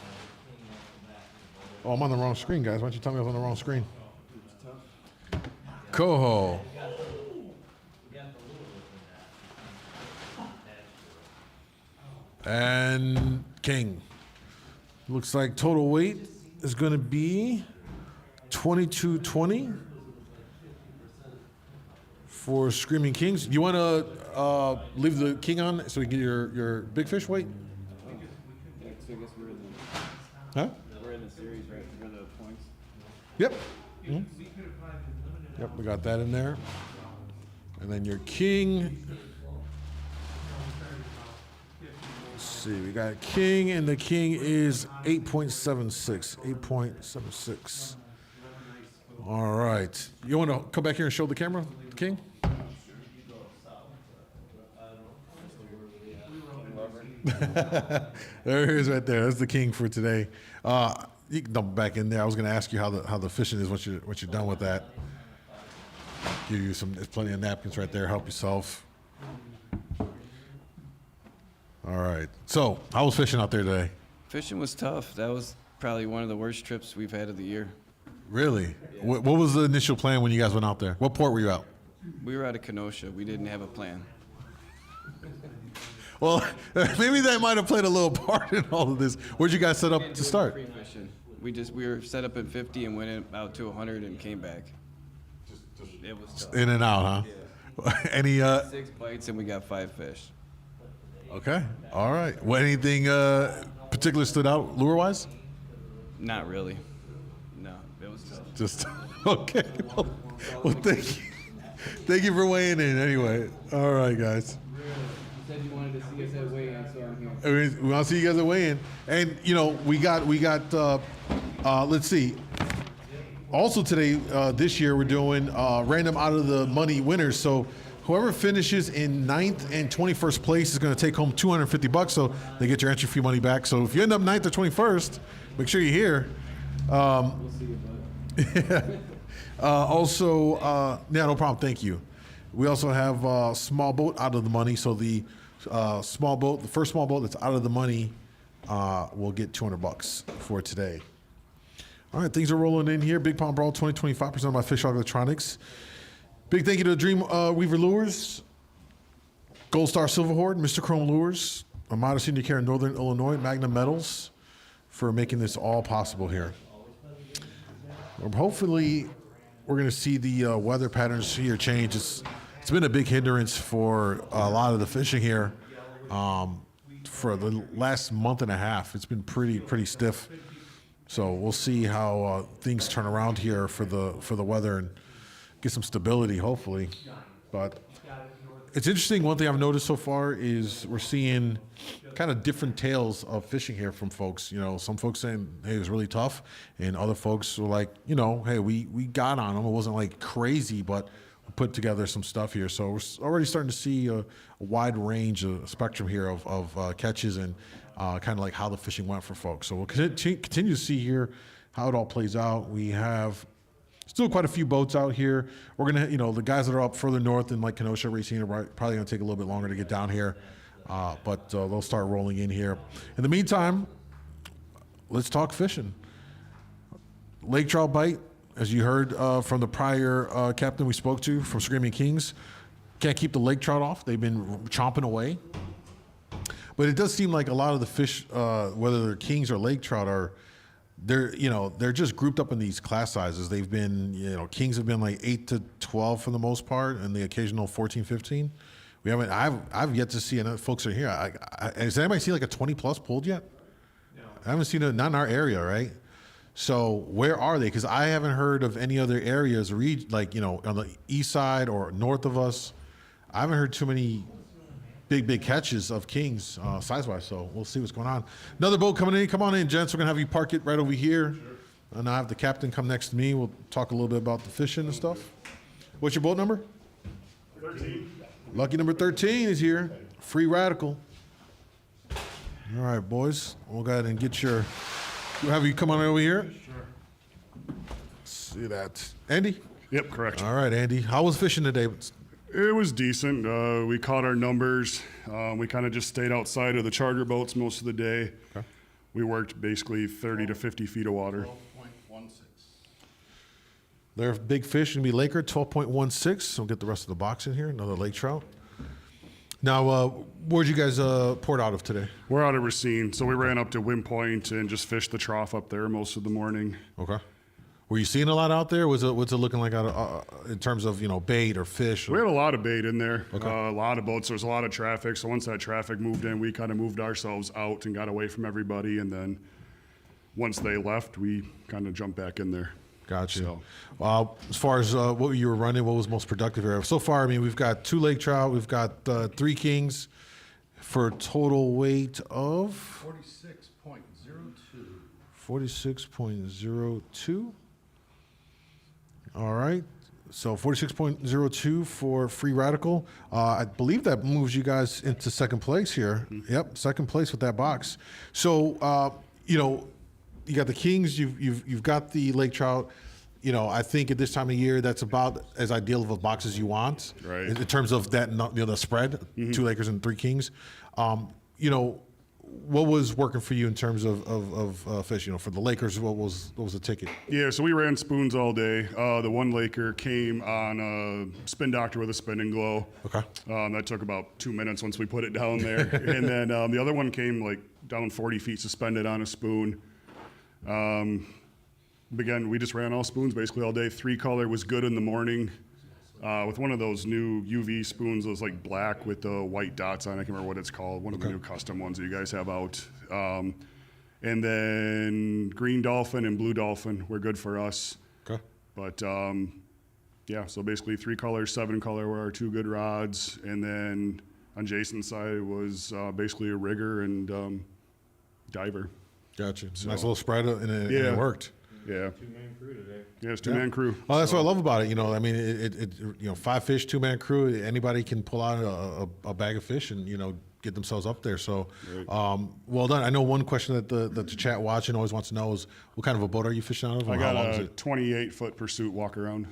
Oh, I'm on the wrong screen, guys. Why don't you tell me I was on the wrong screen? Coho. And king. Looks like total weight is going to be 2220 for Screaming Kings. You want to leave the king on so we get your big fish weight? So I guess we're in Huh? the series, right? We're the points. Yep. Mhm. Yep, we got that in there. And then your king. Let's see, we got king, and the king is 8.76. 8.76. All right. You want to come back here and show the camera, the king? There he is right there. That's the king for today. You can dump it back in there. I was going to ask you how the fishing is once you're done with that. Give you there's plenty of napkins right there. Help yourself. All right. So, how was fishing out there today? Fishing was tough. That was probably one of the worst trips we've had of the year. Really? What was the initial plan when you guys went out there? What port were you out? We were out of Kenosha. We didn't have a plan. Well, maybe that might have played a little part in all of this. Where'd you guys set up to start? Free fishing. We were set up at 50 and went out to 100 and came back. It was tough. In and out, huh? Any 6 bites and we got 5 fish. Okay. All right. Well, anything particular stood out lure-wise? Not really. No, it was tough. Just okay. Well, thank you. Thank you for weighing in anyway. All right, guys. You said you wanted to see us at weigh-in, so I'm here. We want to see you guys at weigh-in. And, we got let's see. Also today, this year, we're doing random out of the money winners. So whoever finishes in 9th and 21st place is going to take home $250. So they get your entry fee money back. So if you end up 9th or 21st, make sure you're here. We'll see you, bud. Also, no problem. Thank you. We also have small boat out of the money. So the small boat, the first small boat that's out of the money, will get $200 for today. All right, things are rolling in here. Big Pond Brawl 2025 presented by Fish Hawk Electronics. Big thank you to Dream Weaver Lures, Gold Star Silver Horde, Mr. Chrome Lures, Armada Senior Care in Northern Illinois, Magnum Metals for making this all possible here. Hopefully, we're going to see the weather patterns here change. It's been a big hindrance for a lot of the fishing here for the last month and a half. It's been pretty stiff. So we'll see how things turn around here for the weather and get some stability, hopefully. But it's interesting. One thing I've noticed so far is we're seeing kind of different tales of fishing here from folks. Some folks saying, hey, it was really tough. And other folks were like, hey, we got on them. It wasn't like crazy, but we put together some stuff here. So we're already starting to see a wide range, a spectrum here of catches and kind of like how the fishing went for folks. So we'll continue to see here how it all plays out. We have still quite a few boats out here. We're going to, the guys that are up further north in like Kenosha Racing are probably going to take a little bit longer to get down here. But they'll start rolling in here. In the meantime, let's talk fishing. Lake trout bite, as you heard from the prior captain we spoke to from Screaming Kings. Can't keep the lake trout off. They've been chomping away. But it does seem like a lot of the fish, whether they're kings or lake trout, they're just grouped up in these class sizes. They've been, kings have been like 8 to 12 for the most part, and the occasional 14, 15. I've yet to see, and folks are here. Has anybody seen like a 20 plus pulled yet? No. I haven't seen it, not in our area, right? So where are they? Because I haven't heard of any other areas, like, on the east side or north of us. I haven't heard too many big catches of kings size-wise, so we'll see what's going on. Another boat coming in. Come on in, gents. We're going to have you park it right over here. Sure. And I have the captain come next to me. We'll talk a little bit about the fishing and stuff. What's your boat number? 13. Lucky number 13 is here. Free Radical. All right, boys. We'll go ahead and we'll have you come on over here. Sure. See that. Andy? Yep, correct. All right, Andy. How was fishing today? It was decent. We caught our numbers. We kind of just stayed outside of the charter boats most of the day. Okay. We worked basically 30 to 50 feet of water. 12.16. Their big fish going to be Laker, 12.16. We'll get the rest of the box in here. Another lake trout. Now, where'd you guys port out of today? We're out of Racine, so we ran up to Wind Point and just fished the trough up there most of the morning. Okay. Were you seeing a lot out there? What's it looking like in terms of bait or fish? We had a lot of bait in there. Okay. A lot of boats. There was a lot of traffic. So once that traffic moved in, we kind of moved ourselves out and got away from everybody. And then once they left, we kind of jumped back in there. Gotcha. So. As far as what you were running, what was most productive here? So far, we've got 2 lake trout, we've got 3 kings for a total weight of 46.02. 46.02. All right. So 46.02 for Free Radical. I believe that moves you guys into second place here. Mm-hmm. Yep, second place with that box. So, you got the kings, you've got the lake trout. You know, I think at this time of year, that's about as ideal of a box as you want, Right. in terms of that, the spread, 2 lakers and 3 kings. You know, what was working for you in terms of fish? You know, for the Lakers, what was the ticket? Yeah, so we ran spoons all day. The one Laker came on a spin doctor with a spin and glow. Okay. That took about 2 minutes once we put it down there. And then the other one came like down 40 feet suspended on a spoon. Again, we just ran all spoons basically all day. 3-color was good in the morning. With one of those new UV spoons, those like black with the white dots on it. I can't remember what it's called. One of the new custom ones that you guys have out. And then green dolphin and blue dolphin were good for us. Okay. But yeah, so basically 3-color, 7-color were our 2 good rods. And then on Jason's side was basically a rigger and diver. Gotcha. Nice little spread, and it worked. Yeah. 2-man crew today. Yeah, it's 2-man crew. Oh, that's what I love about it. You know, I mean, it 5 fish, 2-man crew. Anybody can pull out a bag of fish and get themselves up there. So, well done. I know one question that the chat watching always wants to know is, what kind of a boat are you fishing out of? I and how long got is a it? 28-foot pursuit walk around.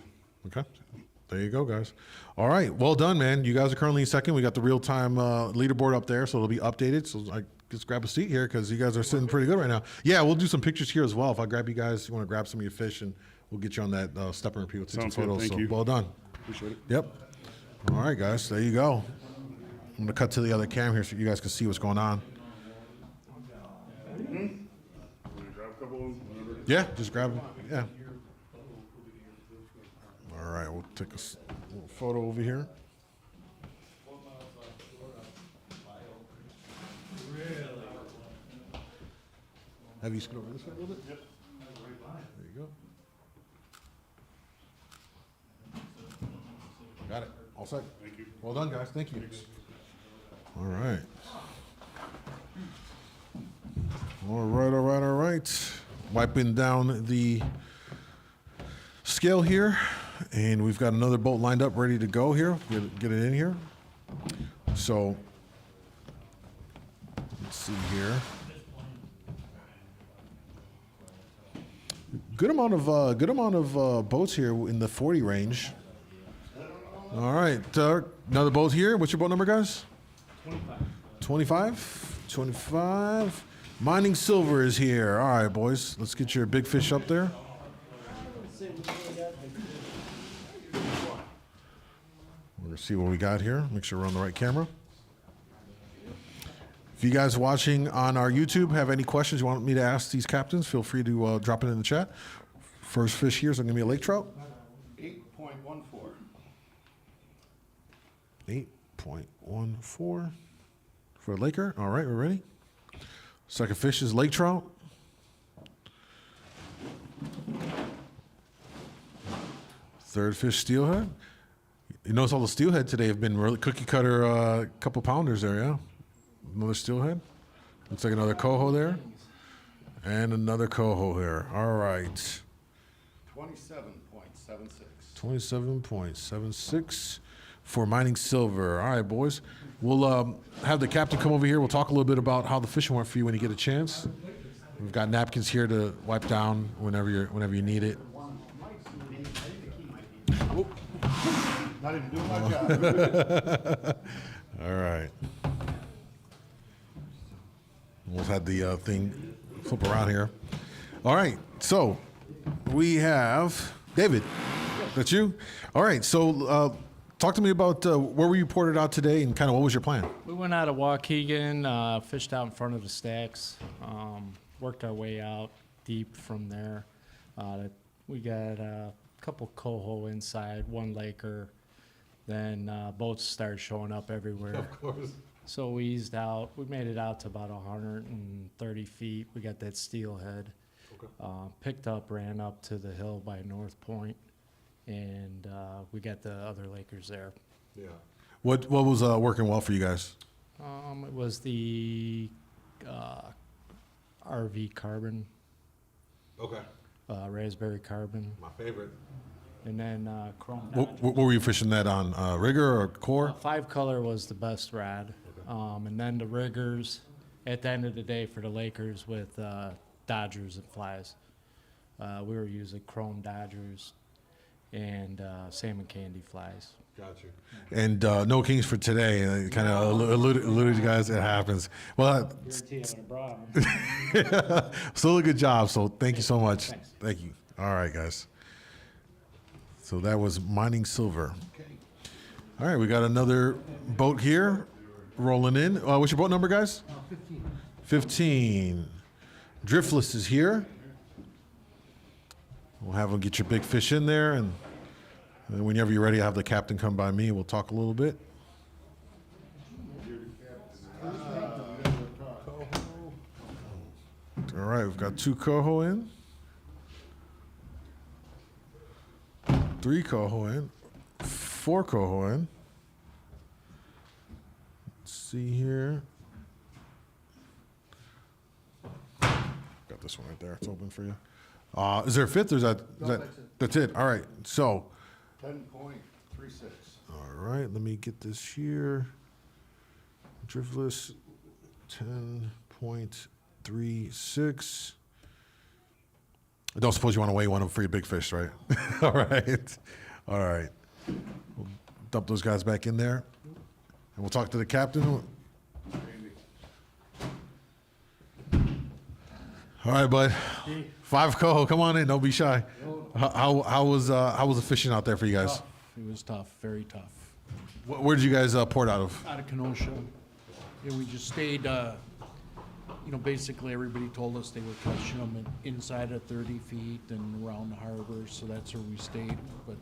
Okay. There you go, guys. All right. Well done, man. You guys are currently in second. We got the real-time leaderboard up there, so it'll be updated. So I just grab a seat here because you guys are sitting pretty good right now. Yeah, we'll do some pictures here as well. If I grab you guys, you want to grab some of your fish, and we'll get you on that step and repeat with some Sounds good. photos. Thank So you. well done. Appreciate it. Yep. All right, guys. There you go. I'm going to cut to the other cam here so you guys can see what's going on. Yeah, just grab them. Yeah. All right, we'll take a little photo over here. Have you scoot over this way a little bit? Yep. There you go. Got it. All set. Thank you. Well done, guys. Thank you. All right. All right, all right, all right. Wiping down the scale here, and we've got another boat lined up, ready to go here. Get it in here. So, let's see here. Good amount of boats here in the 40 range. All right, another boat here. What's your boat number, guys? 25. 25. Mining Silver is here. All right, boys. Let's get your big fish up there. We're going to see what we got here. Make sure we're on the right camera. If you guys watching on our YouTube have any questions you want me to ask these captains, feel free to drop it in the chat. First fish here is going to be a lake trout. 8.14. 8.14 for a laker. All right, we're ready. Second fish is lake trout. Third fish, steelhead. You notice all the steelhead today have been really cookie cutter, couple pounders there, yeah? Another steelhead. Looks like another coho there. And another coho here. All right. 27.76. 27.76 for mining silver. All right, boys. We'll have the captain come over here. We'll talk a little bit about how the fishing went for you when you get a chance. We've got napkins here to wipe down whenever you need it. Not even doing my job. All right. We'll have the thing flip around here. All right. So we have David. That's you? All right. So talk to me about where were you ported out today and kind of what was your plan? We went out of Waukegan, fished out in front of the stacks, worked our way out deep from there. We got a couple coho inside, 1 laker. Then boats started showing up everywhere. Of course. So we eased out. We made it out to about 130 feet. We got that steelhead. Okay. Picked up, ran up to the hill by North Point, and we got the other lakers there. Yeah. What was working well for you guys? It was the RV carbon, Okay. raspberry carbon, My favorite. and then chrome. What were you fishing that on? Rigger or core? 5-color was the best rod. And then the riggers at the end of the day for the Lakers with dodgers and flies. We were using chrome dodgers and salmon candy flies. Gotcha. And no kings for today. Kind of alluded to you guys. It happens. Well, still a good job. So thank you so much. Thank you. All right, guys. So that was mining silver. All right, we got another boat here rolling in. What's your boat number, guys? 15. Drifless is here. We'll have them get your big fish in there, and whenever you're ready, have the captain come by me. We'll talk a little bit. All right, we've got 2 coho in, 3 coho in, 4 coho in. Let's see here. Got this one right there. It's open for you. Is there a fifth, or is that that's it? All right. So, 10.36. all right. Let me get this here. Driftless, 10.36. I don't suppose you want to weigh one of them for your big fish, right? All right. All right. We'll dump those guys back in there, and we'll talk to the captain. All right, bud. 5 coho. Come on in. Don't be shy. How was the fishing out there for you guys? Tough. It was tough, very tough. Where did you guys port out of? Out of Kenosha. Yeah, we just stayed, basically everybody told us they were catching them inside of 30 feet and around the harbor, so that's where we stayed. But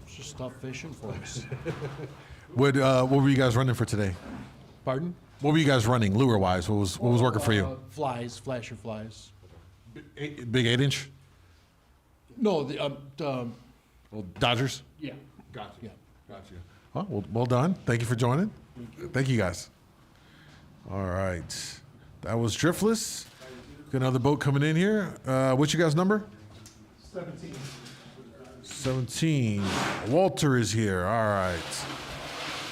it's just tough fishing for us. What were you guys running for today? Pardon? What were you guys running lure wise? What was working for you? Flies, flasher flies. Big 8-inch? No, Dodgers? yeah. Gotcha. Yeah. Gotcha. Well done. Thank you for joining. Thank you guys. All right. That was Driftless. Got another boat coming in here. What's your guys' number? 17. 17. Walter is here. All right.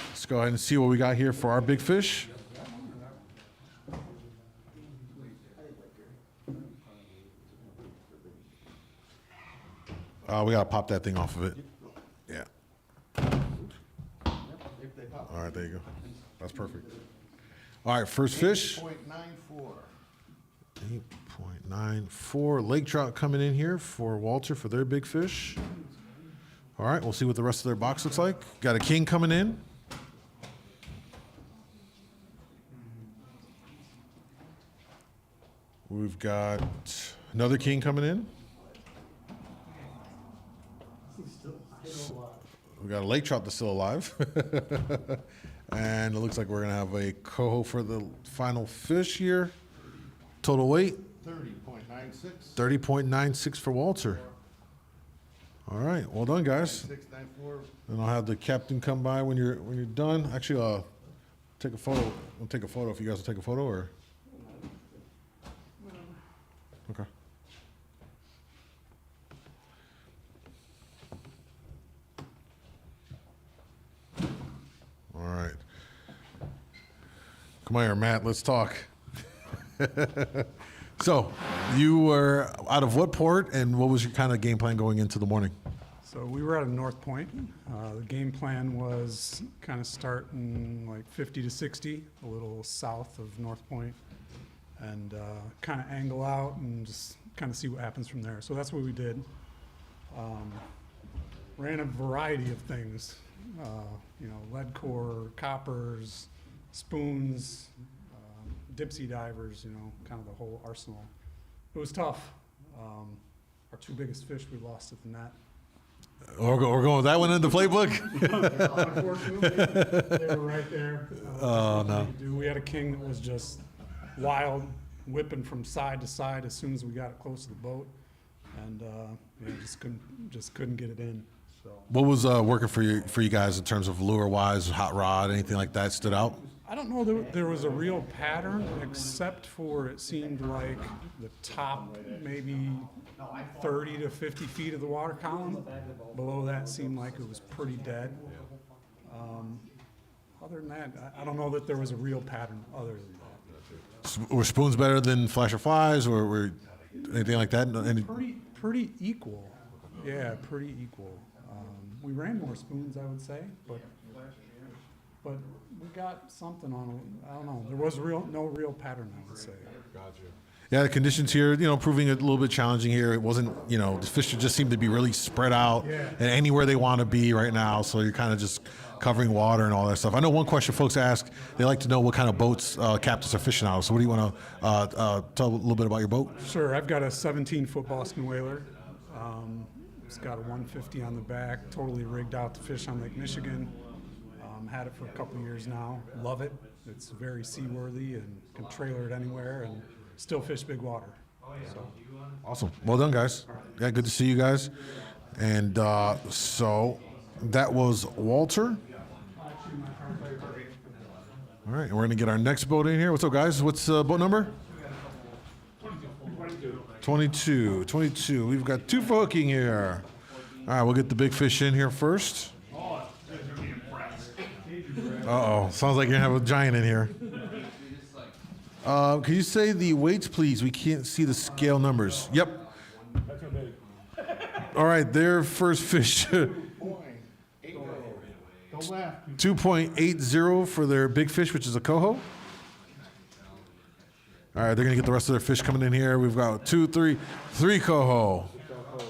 Let's go ahead and see what we got here for our big fish. We gotta pop that thing off of it. Yeah. All right, there you go. That's perfect. All right, first fish. 8.94. 8.94. Lake trout coming in here for Walter for their big fish. All right, we'll see what the rest of their box looks like. Got a king coming in. We've got another king coming in. We got a lake trout that's still alive. And it looks like we're going to have a coho for the final fish here. Total weight? 30.96. 30.96 for Walter. All right, well done, guys. 694. And I'll have the captain come by when you're done. Actually, I'll take a photo. I'll take a photo if you guys will take a photo, or okay. All right. Come on here, Matt. Let's talk. So, you were out of what port, and what was your kind of game plan going into the morning? So we were out of North Point. The game plan was kind of starting like 50 to 60, a little south of North Point, and kind of angle out and just kind of see what happens from there. So that's what we did. Ran a variety of things, lead core, coppers, spoons, dipsy divers, kind of the whole arsenal. It was tough. Our 2 biggest fish we lost at the net. We're going with that one in the playbook? Unfortunately, they were right there. Oh, no. We had a king that was just wild, whipping from side to side as soon as we got close to the boat, and just couldn't get it in. So What was working for you guys in terms of lure-wise, hot rod, anything like that stood out? I don't know that there was a real pattern, except for it seemed like the top maybe 30 to 50 feet of the water column. Below that seemed like it was pretty dead. Other than that, I don't know that there was a real pattern other than that. Were spoons better than flasher flies, or were anything like that? Pretty equal. Yeah, pretty equal. We ran more spoons, I would say, but we got something on them. I don't know. There was no real pattern, I would say. Gotcha. Yeah, the conditions here, proving it a little bit challenging here. It wasn't, the fish just seem to be really spread out and anywhere they want to be right now. So you're kind of just covering water and all that stuff. I know one question folks ask, they like to know what kind of boats captains are fishing out of. So what do you want to tell a little bit about your boat? Sure. I've got a 17-foot Boston whaler. It's got a 150 on the back, totally rigged out to fish on Lake Michigan. Had it for a couple of years now. Love it. It's very seaworthy and can trailer it anywhere and still fish big water. So. Awesome. Well done, guys. Yeah, good to see you guys. And so that was Walter. All right, and we're going to get our next boat in here. What's up, guys? What's boat number? 22. 22. We've got 2 for hooking here. All right, we'll get the big fish in here first. Uh-oh. Sounds like you're going to have a giant in here. Can you say the weights, please? We can't see the scale numbers. Yep. All right, their first fish. 2.80 for their big fish, which is a coho. All right, they're going to get the rest of their fish coming in here. We've got 3 coho,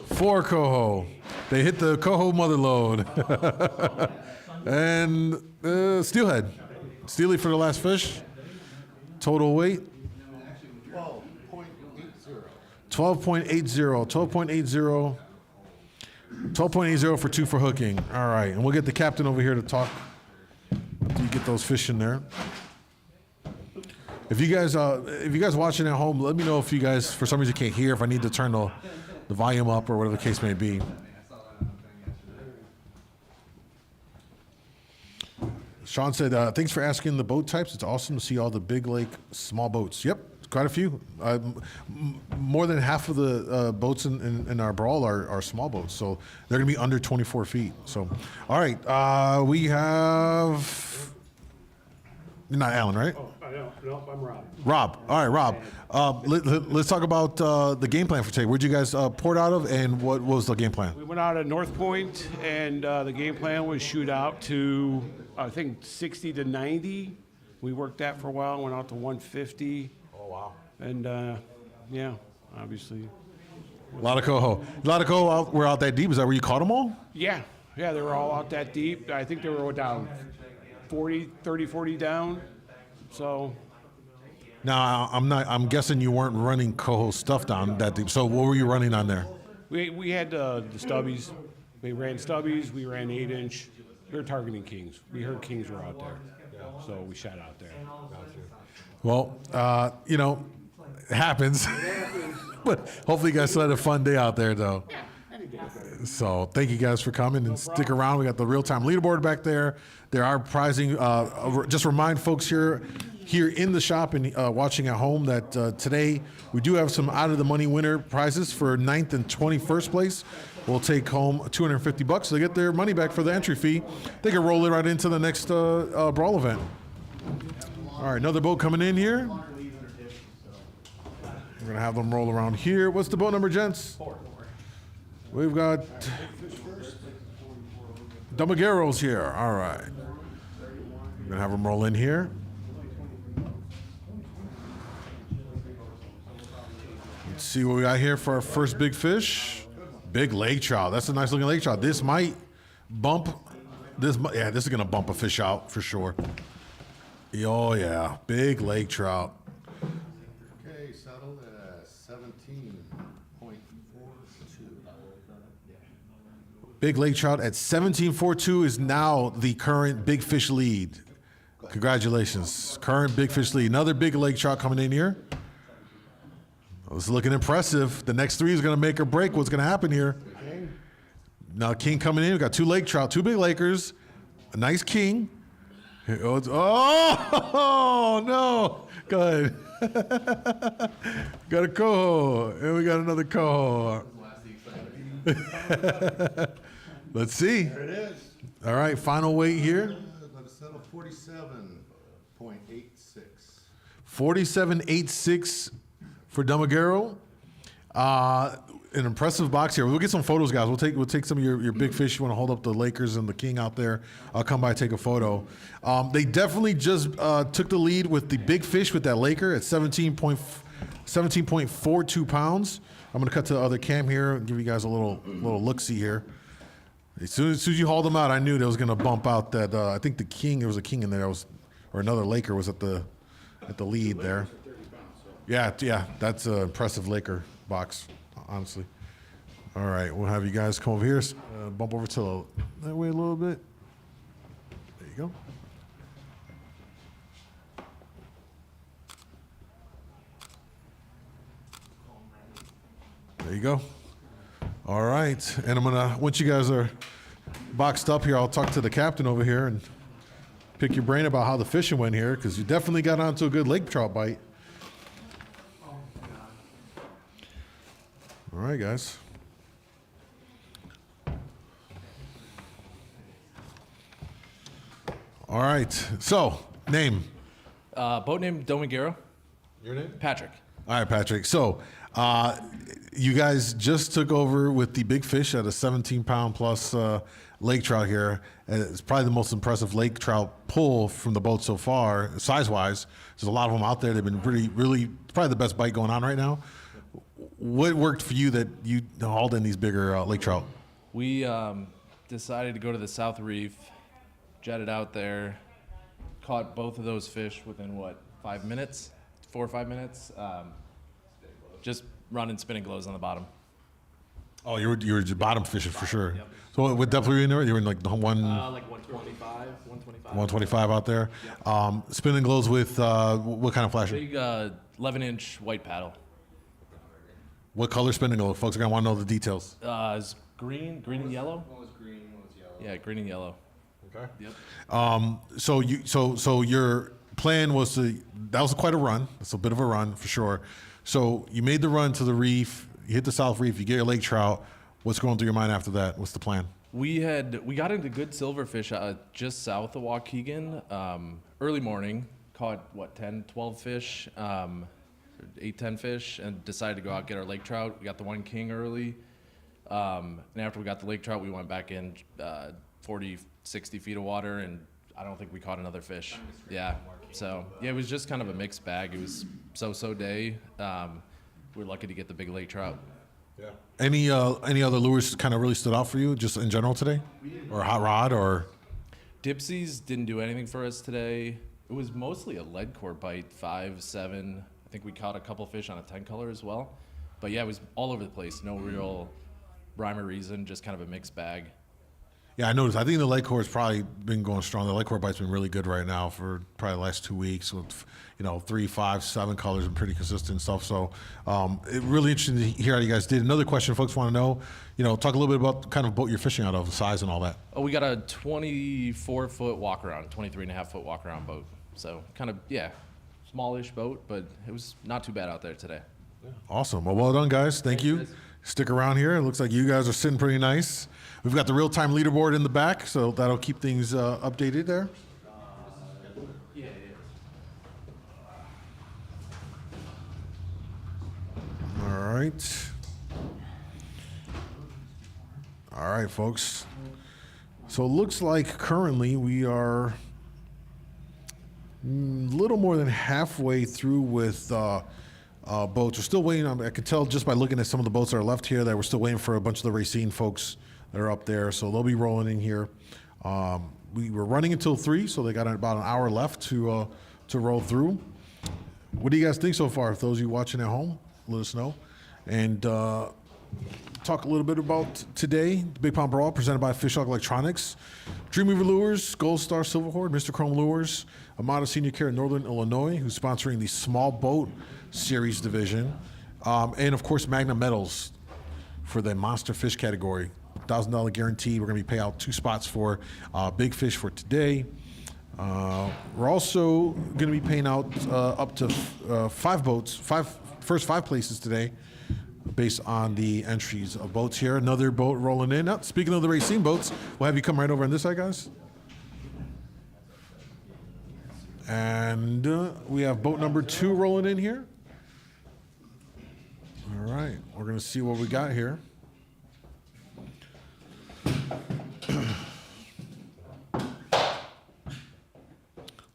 4 coho. They hit the coho mother load. And steelhead. Steely for the last fish. Total weight? 12.80 for 2 for hooking. All right, and we'll get the captain over here to talk after you get those fish in there. If you guys watching at home, let me know if you guys for some reason can't hear, if I need to turn the volume up or whatever the case may be. Sean said, thanks for asking the boat types. It's awesome to see all the big lake small boats. Yep, quite a few. More than half of the boats in our Brawl are small boats, so they're going to be under 24 feet. So, all right, we have... You're not Alan, right? Oh, no, I'm Rob. Rob. All right, Rob. Let's talk about the game plan for today. Where'd you guys port out of, and what was the game plan? We went out at North Point, and the game plan was shoot out to, I think, 60 to 90. We worked that for a while, went out to 150. Oh, wow. And, yeah, obviously. A lot of coho. Were out that deep. Is that where you caught them all? Yeah, they were all out that deep. I think they were down 40 down. So. Now, I'm guessing you weren't running coho stuff down that deep. So what were you running on there? We had the stubbies. We ran stubbies. We ran 8-inch. We were targeting kings. We heard kings were out there, so we shot out there. Well, it happens. But hopefully you guys still had a fun day out there, though. So thank you guys for coming and stick around. We got the real-time leaderboard back there. There are prizing. Just remind folks here in the shop and watching at home that today we do have some out-of-the-money winner prizes for 9th and 21st place. We'll take home $250 so they get their money back for the entry fee. They can roll it right into the next Brawl event. All right, another boat coming in here. We're going to have them roll around here. What's the boat number, gents? 4. We've got Dmagaro's here. All right. We're going to have them roll in here. Let's see what we got here for our first big fish. Big lake trout. That's a nice looking lake trout. This might bump. This is going to bump a fish out for sure. Oh, yeah. Big lake trout. Okay, settled at 17.42. Big lake trout at 17.42 is now the current big fish lead. Congratulations. Current big fish lead. Another big lake trout coming in here. This is looking impressive. The next 3 is going to make or break what's going to happen here. Now, king coming in. We've got 2 lake trout, 2 big lakers, a nice king. Oh, no. Go ahead. Got a coho, and we got another coho. Let's see. There it is. All right, final weight here. Let us settle 47.86. 47.86 for Dmagaro. An impressive box here. We'll get some photos, guys. We'll take some of your big fish. You want to hold up the Lakers and the King out there? I'll come by and take a photo. They definitely just took the lead with the big fish with that Laker at 17.42 pounds. I'm gonna cut to the other cam here and give you guys a little look-see here. As soon as you hauled them out, I knew they was gonna bump out that. I think the King. There was a King in there. Or another Laker was at the lead there. Yeah, that's an impressive Laker box, honestly. All right, we'll have you guys come over here, bump over to that way a little bit. There you go. There you go. All right, and I'm gonna, once you guys are boxed up here, I'll talk to the captain over here and pick your brain about how the fishing went here, because you definitely got onto a good lake trout bite. All right, guys. All right, so, name. Boat name Dmagaro. Your name? Patrick. All right, Patrick. So, you guys just took over with the big fish at a 17-pound plus lake trout here. It's probably the most impressive lake trout pull from the boat so far, size-wise. There's a lot of them out there. They've been really, probably the best bite going on right now. What worked for you that you hauled in these bigger lake trout? We decided to go to the South Reef, jetted out there, caught both of those fish within 5 minutes, 4 or 5 minutes. Just running spinning glows on the bottom. Oh, you were bottom fishing for sure. Yep. So what depth were you in there? You were in like the like 125, 125. 125 out there. Yep. Spinning glows with what kind of flasher? Big 11-inch white paddle. What color spinning glow? Folks are gonna want to know the details. It's green and yellow. One was green, one was yellow. Yeah, green and yellow. Okay. Yep. So your plan was that was quite a run. It's a bit of a run for sure. So you made the run to the reef. You hit the South Reef. You get your lake trout. What's going through your mind after that? What's the plan? We got into good silverfish just south of Waukegan. Early morning, caught 10, 12 fish, 8, 10 fish, and decided to go out and get our lake trout. We got the one king early, and after we got the lake trout, we went back in 40, 60 feet of water, and I don't think we caught another fish. Yeah, so yeah, it was just kind of a mixed bag. It was so day. We were lucky to get the big lake trout. Yeah. Any other lures kind of really stood out for you, just in general today, or hot rod, or? Dipsies didn't do anything for us today. It was mostly a lead core bite, 5, 7. I think we caught a couple fish on a 10 color as well. But yeah, it was all over the place. No real rhyme or reason, just kind of a mixed bag. Yeah, I noticed. I think the lake core has probably been going strong. The lake core bite's been really good right now for probably the last 2 weeks with, 3, 5, 7 colors and pretty consistent stuff. So it really interesting to hear how you guys did. Another question folks want to know, talk a little bit about the kind of boat you're fishing out of, the size and all that. Oh, we got a 24-foot walk-around, 23.5-foot walk-around boat. So kind of, smallish boat, but it was not too bad out there today. Awesome. Well done, guys. Thank you. Guys. Stick around here. It looks like you guys are sitting pretty nice. We've got the real-time leaderboard in the back, so that'll keep things updated there. All right, folks. So it looks like currently we are a little more than halfway through with boats. We're still waiting on, I can tell just by looking at some of the boats that are left here that we're still waiting for a bunch of the Racine folks that are up there. So they'll be rolling in here. We were running until 3, so they got about an hour left to roll through. What do you guys think so far? For those of you watching at home, let us know. And talk a little bit about today, the Big Pond Brawl presented by Fish Hawk Electronics, Dreamweaver Lures, Gold Star Silverhorn, Mr. Chrome Lures, Amada Senior Care in Northern Illinois, who's sponsoring the Small Boat Series division, and of course Magna Metals for the monster fish category. $1,000 guarantee. We're going to be paying out 2 spots for big fish for today. We're also going to be paying out up to 5 boats, first 5 places today, based on the entries of boats here. Another boat rolling in. Now, speaking of the Racine boats, we'll have you come right over on this side, guys. And we have boat number 2 rolling in here. All right, we're gonna see what we got here.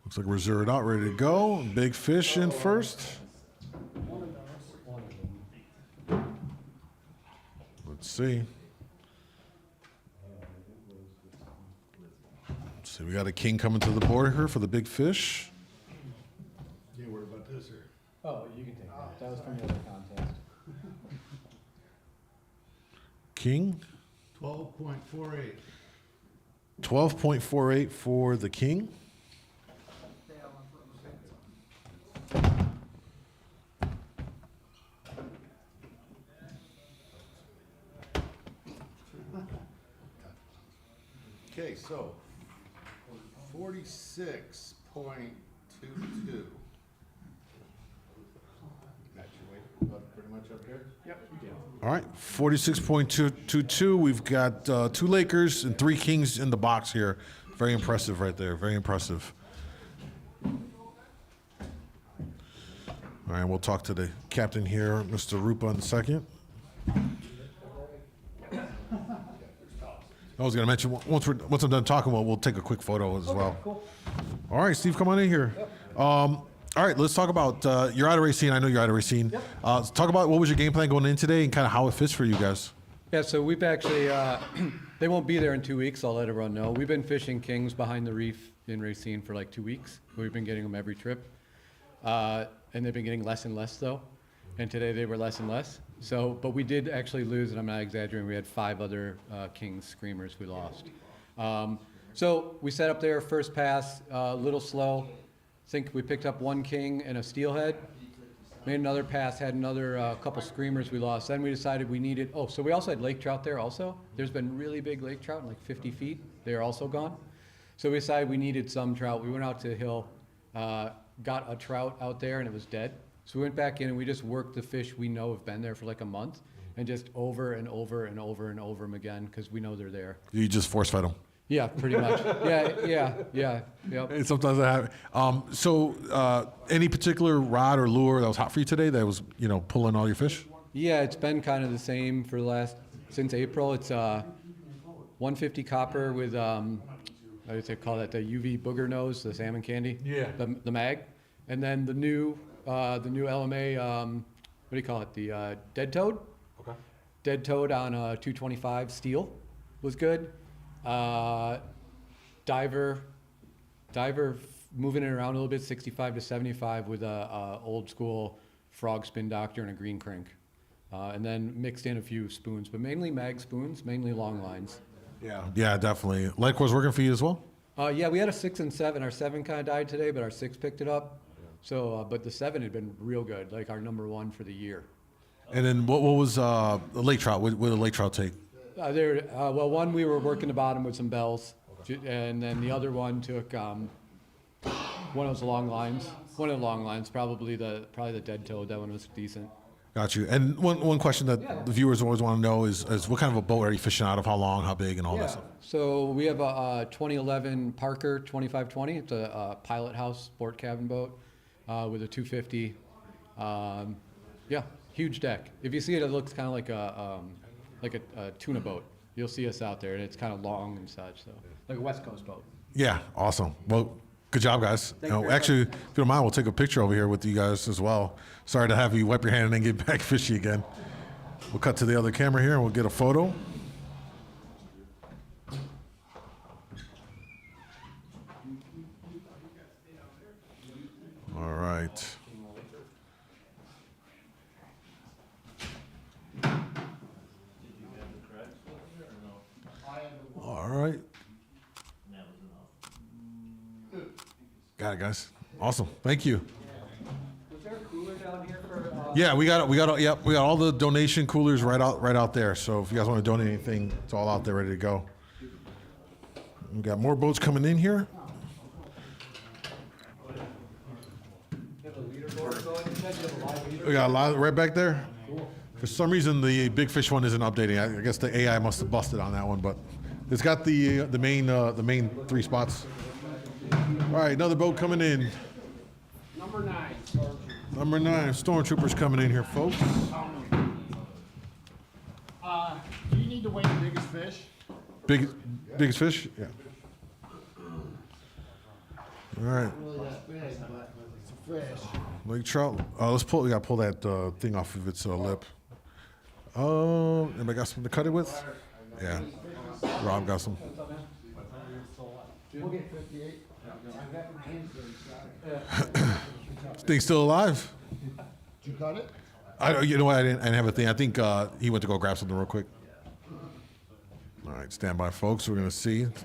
Looks like we're zeroed out, ready to go. Big fish in first. Let's see. So we got a king coming to the board here for the big fish. You worry about this, or? Oh, you can take that. That was from the other contest. King. 12.48. 12.48 for the king. Okay, so 46.22. That's your weight, about pretty much up here? Yep. All right, 46.222. We've got 2 Lakers and 3 Kings in the box here. Very impressive right there. Very impressive. All right, we'll talk to the captain here, Mr. Rupa, in a second. I was going to mention, once I'm done talking, we'll take a quick photo as well. Cool. All right, Steve, come on in here. All right, let's talk about, you're out of Racine. I know you're out of Racine. Yep. Talk about what was your game plan going in today and kind of how it fits for you guys. Yeah, so we've actually, they won't be there in 2 weeks, I'll let everyone know. We've been fishing kings behind the reef in Racine for like 2 weeks. We've been getting them every trip. And they've been getting less and less though. And today they were less and less. So, but we did actually lose, and I'm not exaggerating, we had 5 other kings screamers we lost. So we set up there, first pass, a little slow. I think we picked up 1 king and a steelhead. Made another pass, had another couple screamers we lost. Then we decided we needed, so we also had lake trout there also. There's been really big lake trout in like 50 feet. They're also gone. So we decided we needed some trout. We went out to the hill, got a trout out there and it was dead. So we went back in and we just worked the fish we know have been there for like a month and just over and over and over and over them again because we know they're there. You just force fed them. Yeah, pretty much. Yeah. Yep. And sometimes I have. So any particular rod or lure that was hot for you today that was, pulling all your fish? Yeah, it's been kind of the same for the since April. It's 150 copper with, I would say call that the UV booger nose, the salmon candy. Yeah. The mag. And then the new LMA, what do you call it? The dead toad. Okay. Dead toad on a 225 steel was good. Diver moving it around a little bit, 65 to 75 with a old school frog spin doctor and a green crank. And then mixed in a few spoons, but mainly mag spoons, mainly long lines. Yeah, definitely. Lightcore's working for you as well? Yeah, we had a 6 and 7. Our 7 kind of died today, but our 6 picked it up. So, but the 7 had been real good, like our number 1 for the year. And then what was the lake trout? What did the lake trout take? Well, one we were working the bottom with some bells, and then the other one took one of those long lines. One of the long lines, probably the dead toad. That one was decent. Got you. And one question that the viewers always want to know is what kind of a boat are you fishing out of? How long? How big? And all that stuff. So we have a 2011 Parker 2520. It's a pilot house sport cabin boat with a 250. Huge deck. If you see it, it looks kind of like a tuna boat. You'll see us out there, and it's kind of long and such. So like a West Coast boat. Yeah, awesome. Well, good job, guys. Actually, if you don't mind, we'll take a picture over here with you guys as well. Sorry to have you wipe your hand and then get back fishy again. We'll cut to the other camera here, and we'll get a photo. All right. All right. Got it, guys. Awesome. Thank you. Was there a cooler down here for? Yeah, we got all the donation coolers right out there. So if you guys want to donate anything, it's all out there ready to go. We got more boats coming in here. We got a lot right back there. For some reason, the big fish one isn't updating. I guess the AI must have busted on that one, but it's got the main 3 spots. All All right, another boat coming in. Number 9. Number 9, Stormtrooper's coming in here, folks. Do you need to weigh the biggest fish? Biggest fish? Yeah. All right. Really that big, but it's a fish. Lake trout. Let's pull. We gotta pull that thing off of its lip. Anybody got something to cut it with? Yeah. Rob got some. We'll get 58. This thing's still alive. Did you cut it? You know what? I didn't have a thing. I think he went to go grab something real quick. All right, stand by, folks. We're gonna see. Right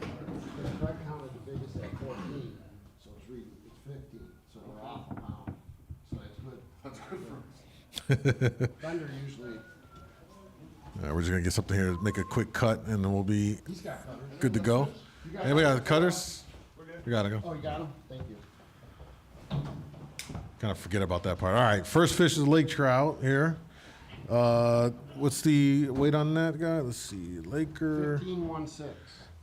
counted the biggest at 14, so it's 15, so we're off a pound. So that's good. That's good for Thunder usually. We're just gonna get something here to make a quick cut, and then we'll be He's got cutters. good to go. Anybody got the cutters? We gotta go. Oh, you got him? Thank you. Kind of forget about that part. All right, first fish is lake trout here. What's the weight on that guy? Let's see, Laker. 15.16.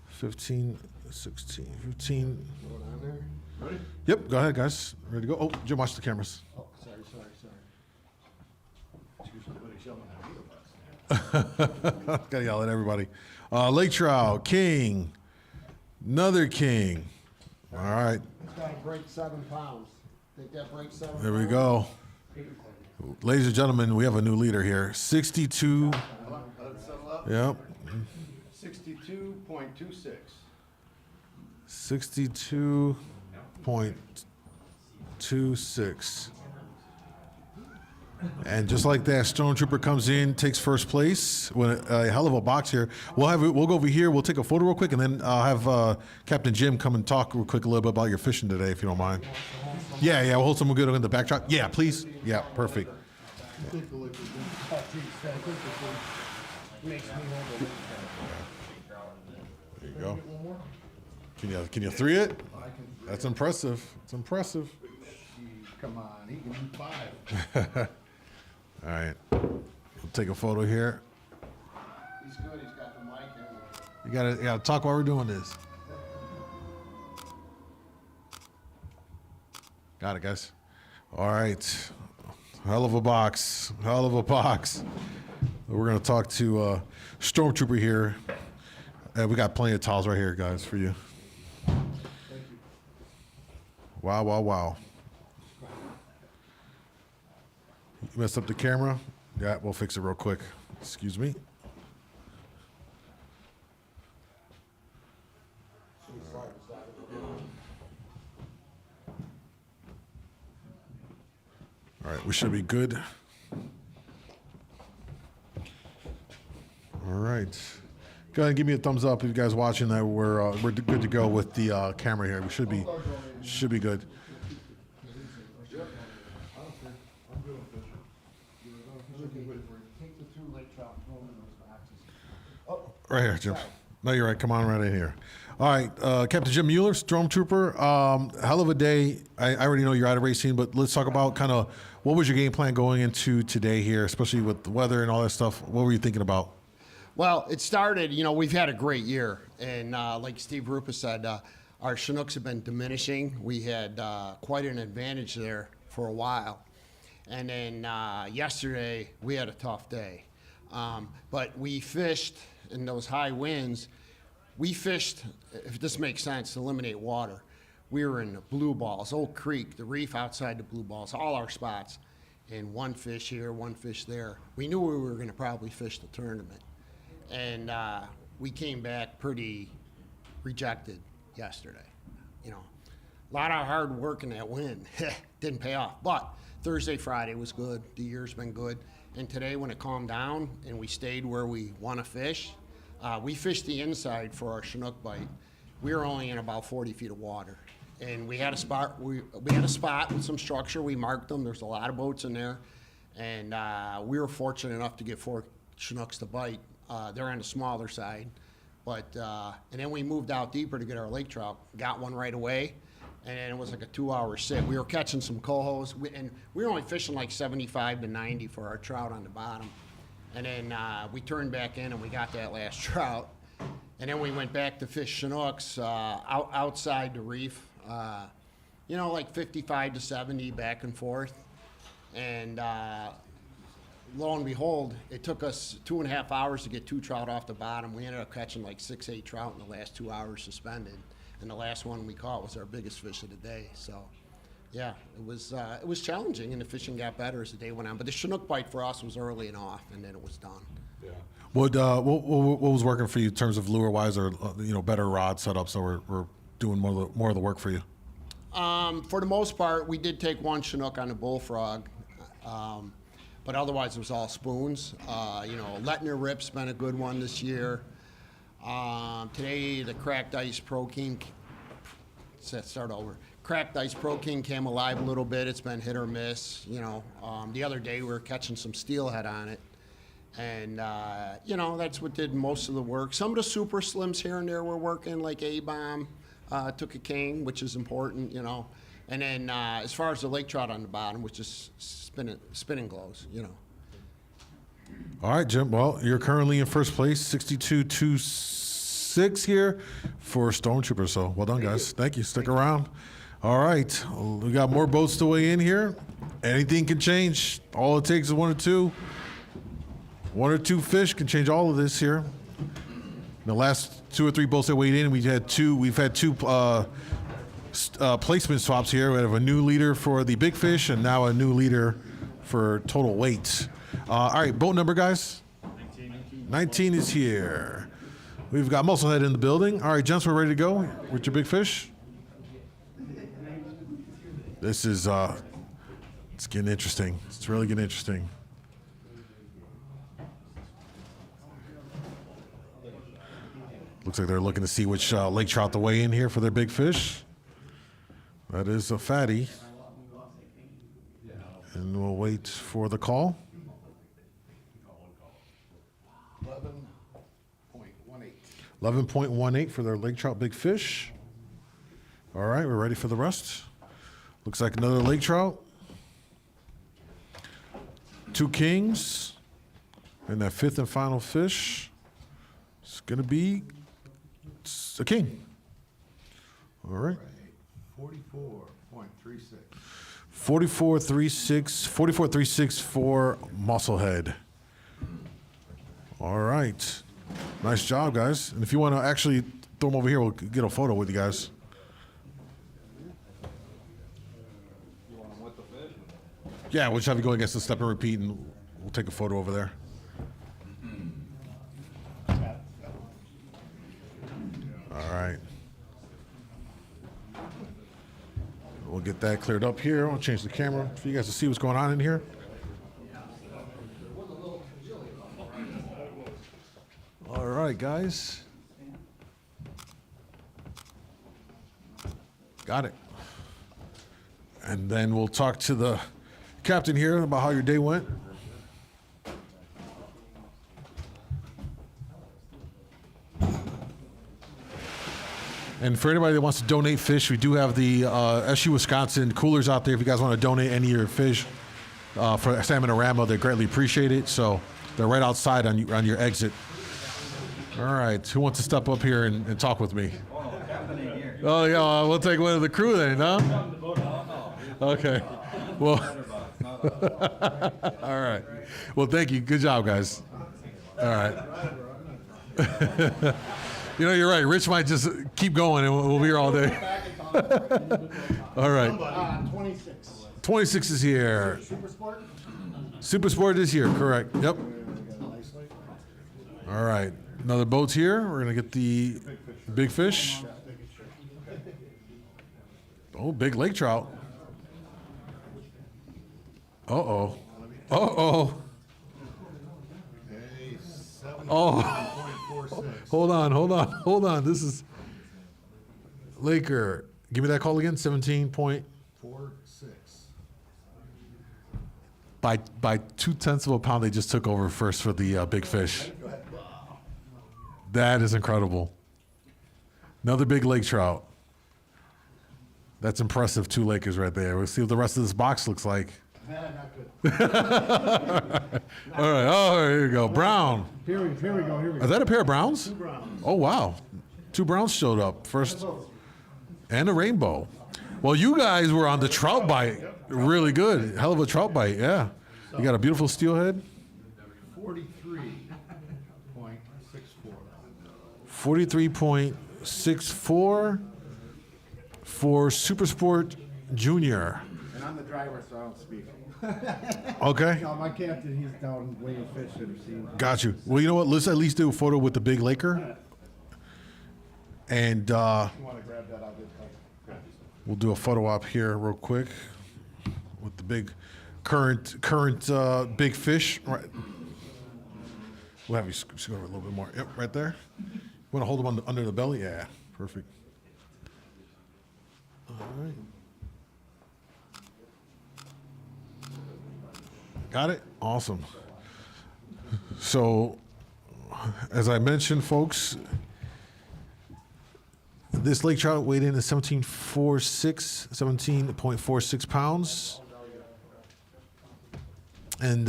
15, 16, 15. Throw it on there. Ready? Yep, go ahead, guys. Ready to go? Oh, Jim, watch the cameras. Oh, sorry. Gotta yell at everybody. Lake trout, king. Another king. All right, It's got to break 7 pounds. Think that breaks 7 there we pounds? go. Ladies and gentlemen, we have a new leader here. 62. Yep. 62.26. 62.26. And just like that, Stormtrooper comes in, takes first place. With a hell of a box here. We'll go over here. We'll take a photo real quick, and then I'll have Captain Jim come and talk real quick a little bit about your fishing today, if you don't mind. Yeah. We'll hold someone good on the backdrop. Yeah, please. Yeah, perfect. There you go. Can you 3 it? That's impressive. It's impressive. Come on, he can do 5. All right. We'll take a photo here. He's good. He's got the mic in. You gotta talk while we're doing this. Got it, guys. All right. Hell of a box. Hell of a box. We're gonna talk to Stormtrooper here. We got plenty of towels right here, guys, for you. Wow. You messed up the camera? Yeah, we'll fix it real quick. Excuse me. All right, we should be good. All right. Go ahead and give me a thumbs up if you guys watching that. We're good to go with the camera here. We should be good. Right here, Jim. No, you're right. Come on right in here. All right, Captain Jim Mueller, Stormtrooper. Hell of a day. I already know you're out of racing, but let's talk about kind of what was your game plan going into today here, especially with the weather and all that stuff. What were you thinking about? Well, it started, we've had a great year. And like Steve Rupa said, our Chinooks have been diminishing. We had quite an advantage there for a while. And then yesterday, we had a tough day. But we fished in those high winds. We fished, if this makes sense, to eliminate water. We were in the blue balls, Oak Creek, the reef outside the blue balls, all our spots. And one fish here, one fish there. We knew we were going to probably fish the tournament. And we came back pretty rejected yesterday. A lot of hard work in that wind. Didn't pay off. But Thursday, Friday was good. The year's been good. And today, when it calmed down and we stayed where we want to fish, we fished the inside for our Chinook bite. We were only in about 40 feet of water. And we had a spot. We had a spot with some structure. We marked them. There's a lot of boats in there. And we were fortunate enough to get 4 Chinooks to bite. They're on the smaller side. But and then we moved out deeper to get our lake trout. Got one right away. And then it was like a 2-hour sit. We were catching some cohos, and we were only fishing like 75 to 90 for our trout on the bottom. And then we turned back in and we got that last trout. And then we went back to fish Chinooks outside the reef. you know, like 55 to 70 back and forth. And lo and behold, it took us 2.5 hours to get 2 trout off the bottom. We ended up catching like 6, 8 trout in the last 2 hours suspended. And the last one we caught was our biggest fish of the day. So, yeah, it was challenging, and the fishing got better as the day went on. But the Chinook bite for us was early and off, and then it was done. Yeah. What was working for you in terms of lure wise, or better rod setup? So we're doing more of the work for you. For the most part, we did take 1 Chinook on the bullfrog, but otherwise it was all spoons. Letner Rip's been a good one this year. Today the Cracked Ice Pro King. Start over. Cracked Ice Pro King came alive a little bit. It's been hit or miss. The other day we were catching some steelhead on it. And, that's what did most of the work. Some of the super slims here and there were working, like A-Bomb took a king, which is important, And then as far as the lake trout on the bottom, which is spinning glows, All right, Jim. Well, you're currently in first place, 62-26 here for Stormtrooper. So well done, guys. Thank you. Stick around. All right. We got more boats to weigh in here. Anything can change. All it takes is 1 or 2. 1 or 2 fish can change all of this here. The last 2 or 3 boats that weighed in, we've had two placement swaps here. We have a new leader for the big fish and now a new leader for total weight. All right, boat number, guys? 19 is here. We've got Musclehead in the building. All right, gents, we're ready to go with your big fish. This is, it's getting interesting. It's really getting interesting. Looks like they're looking to see which lake trout to weigh in here for their big fish. That is a fatty. And we'll wait for the call. 11.18. 11.18 for their lake trout big fish. All right, we're ready for the rest. Looks like another lake trout. 2 kings. And that 5th and final fish is going to be a king. All right. 44.36. 44.36 for Musclehead. All right. Nice job, guys. And if you want to actually throw them over here, we'll get a photo with you guys. Yeah, we'll just have you go against the step and repeat, and we'll take a photo over there. All right. We'll get that cleared up here. I'll change the camera for you guys to see what's going on in here. All right, guys. Got it. And then we'll talk to the captain here about how your day went. And for anybody that wants to donate fish, we do have the SU Wisconsin coolers out there. If you guys want to donate any of your fish for Salmon-O-Rama, they greatly appreciate it. So they're right outside on your exit. All right, who wants to step up here and talk with me? Oh, yeah, we'll take one of the crew then, huh? Okay. Well, all right. Well, thank you. Good job, guys. All right. You're right. Rich might just keep going, and we'll be here all day. All right. 26. 26 is here. Super Sport? Super Sport is here, correct. Yep. All right. Another boat's here. We're going to get the big fish. Oh, big lake trout. Uh-oh. Uh-oh. Oh. Hold on. This is Laker. Give me that call again. 17.46. By 0.2 of a pound, they just took over first for the big fish. That is incredible. Another big lake trout. That's impressive. 2 Lakers right there. We'll see what the rest of this box looks like. Nah, not good. All right. Oh, here you go. Brown. Here we go. Is that a pair of browns? 2 browns. Oh, wow. 2 browns showed up. First And a rainbow. Well, you guys were on the trout bite. Really good. Hell of a trout bite, yeah. You got a beautiful steelhead. 43.64. 43.64 for Super Sport Junior. And I'm the driver, so I don't speak. Okay. No, my captain, he's down weighing fish and seeing. Got you. Well, you know what? Let's at least do a photo with the big Laker. And You want to grab that? I'll get we'll do a photo op here real quick with the big current big fish. Right. We'll have you scoot over a little bit more. Yep, right there. You want to hold them under the belly? Yeah, perfect. All right. Got it? Awesome. So, as I mentioned, folks, this lake trout weighed in at 17.46 pounds. And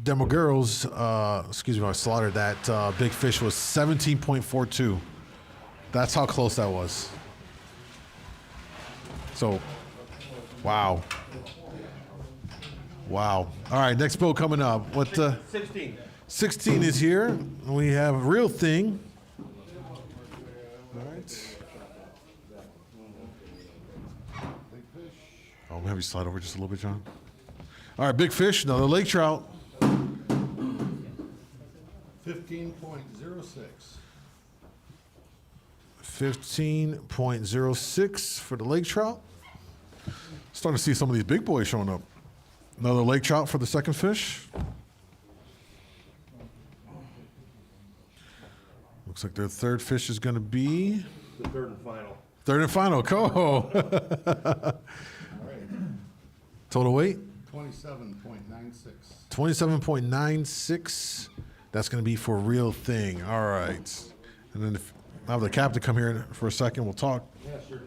Dmagaro's, I slaughtered that big fish was 17.42. That's how close that was. So, wow. Wow. All right, next boat coming up. 16. 16 is here. We have a real thing. All right. Oh, we'll have you slide over just a little bit, John. All right, big fish, another lake trout. 15.06. 15.06 for the lake trout. Starting to see some of these big boys showing up. Another lake trout for the second fish. Looks like their third fish is going to be The third and final. third and final, Coho. All right. Total weight? 27.96. 27.96. That's going to be for a real thing. All right. And then if I have the captain come here for a second, we'll talk. Yeah, sure.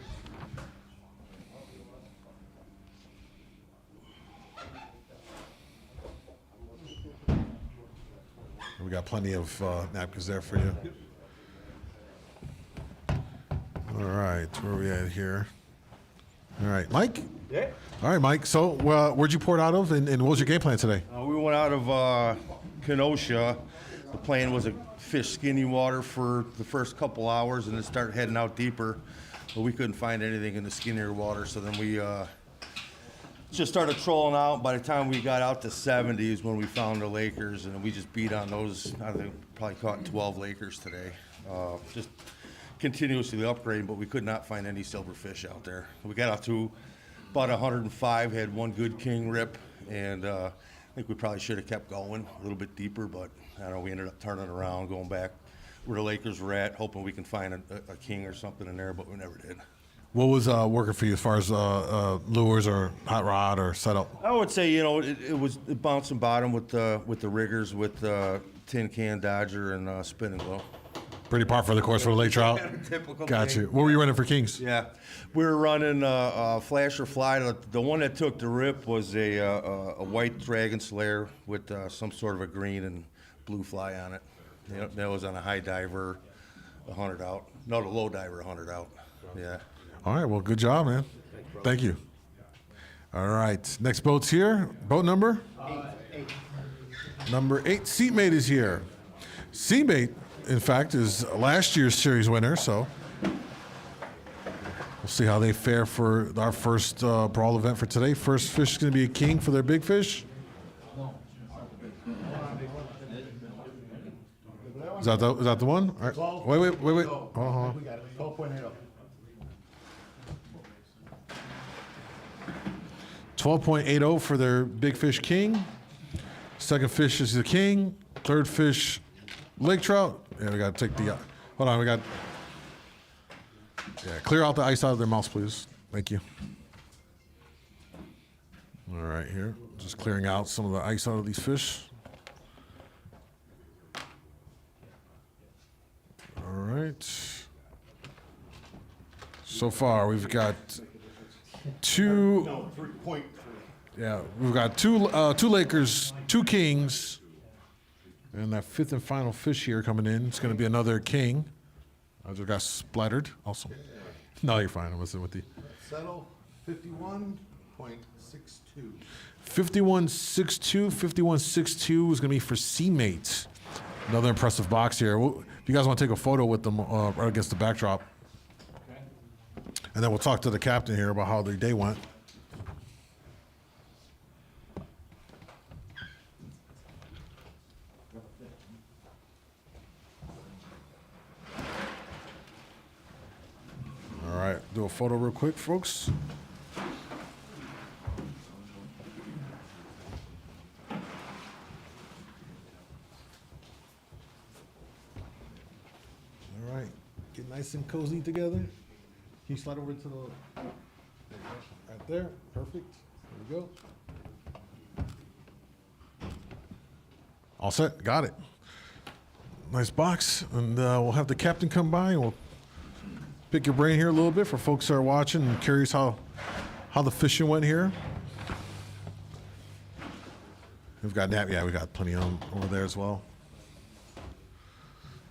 We got plenty of napkins there for you. All right, where are we at here? All right, Mike? Yeah. All right, Mike. So where'd you pour it out of, and what was your game plan today? We went out of Kenosha. The plan was to fish skinny water for the first couple hours and then start heading out deeper. But we couldn't find anything in the skinnier water, so then we just started trolling out. By the time we got out to 70s when we found the Lakers, and we just beat on those. I think probably caught 12 Lakers today. Just continuously upgrading, but we could not find any silverfish out there. We got out to about 105, had one good king rip, and I think we probably should have kept going a little bit deeper, but I don't know, we ended up turning around, going back where the Lakers were at, hoping we can find a king or something in there, but we never did. What was working for you as far as lures or hot rod or setup? I would say, it was bouncing bottom with the riggers, with tin can Dodger and spin and glow. Pretty par for the course for the lake trout. Typical Got thing. you. What were you running for kings? Yeah, we were running flash or fly. The one that took the rip was a white dragon slayer with some sort of a green and blue fly on it. That was on a high diver, 100 out. No, the low diver, 100 out. Yeah. All right. Well, good job, man. Thank you. All right. Next boat's here. Boat number? 8. Number 8. Cmate is here. Cmate, in fact, is last year's series winner, so we'll see how they fare for our first Brawl event for today. First fish is going to be a king for their big fish. Is that the one? All right. Wait. Uh-huh. We got it. 12.80. 12.80 for their big fish king. Second fish is the king. Third fish, lake trout. Yeah, we got to take the. Hold on, we got. Yeah, clear out the ice out of their mouths, please. Thank you. All right, here, just clearing out some of the ice out of these fish. All right. So far, we've got two. No, 3.3. Yeah, we've got two Lakers, two kings, and that fifth and final fish here coming in. It's going to be another king. I just got splattered. Awesome. No, you're fine. I'm listening with you. Settle 51.62. 51.62. 51.62 is going to be for Cmate. Another impressive box here. If you guys want to take a photo with them right against the backdrop. Okay. And then we'll talk to the captain here about how their day went. All right, do a photo real quick, folks. All right, get nice and cozy together. Can you slide over to the, right there, perfect, there we go. All set, got it. Nice box, and we'll have the captain come by and we'll pick your brain here a little bit for folks that are watching and curious how the fishing went here. We've got that, yeah, we got plenty of them over there as well.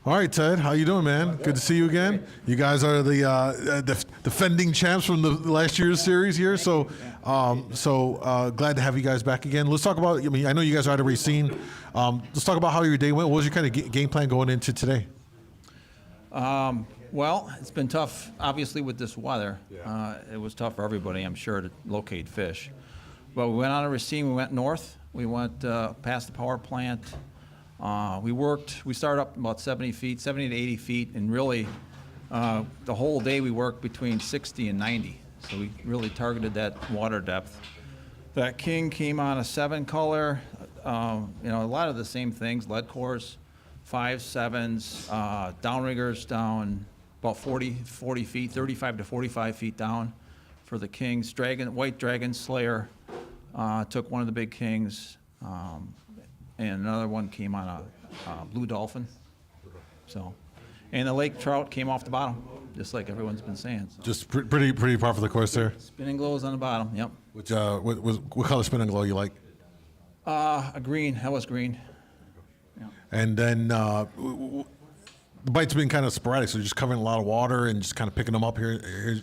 All right, Ted, how you doing, man? Good to see you again. You guys are the defending champs from the last year's series here, so glad to have you guys back again. Let's talk about. I mean, I know you guys are out of Racine. Let's talk about how your day went. What was your kind of game plan going into today? Well, it's been tough, obviously, with this weather. It was tough for everybody, I'm sure, to locate fish. But we went out of Racine, we went north, we went past the power plant. We started up about 70 to 80 feet, and really the whole day we worked between 60 and 90. So we really targeted that water depth. That king came on a 7 color, a lot of the same things, lead cores, 5s, 7s, downriggers down about 40 feet, 35 to 45 feet down for the kings. White dragon slayer took one of the big kings, and another one came on a blue dolphin. So, and the lake trout came off the bottom, just like everyone's been saying. So. Just pretty par for the course there. Spinning glows on the bottom. Yep. Which what color spinning glow you like? A green. That was green. Yeah. And then the bite's been kind of sporadic, so just covering a lot of water and just kind of picking them up here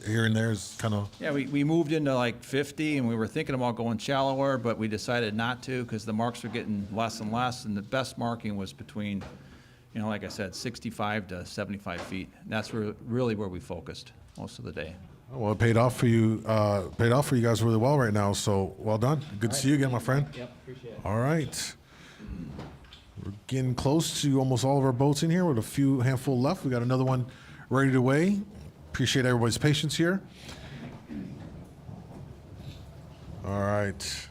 and there is kind of. Yeah, we moved into like 50, and we were thinking about going shallower, but we decided not to because the marks were getting less and less, and the best marking was between, like I said, 65 to 75 feet. And that's really where we focused most of the day. Well, it paid off for you. Paid off for you guys really well right now. So well done. Good to see you again, my friend. Yep, appreciate it. All right. We're getting close to almost all of our boats in here with a handful left. We got another one ready to weigh. Appreciate everybody's patience here. All right.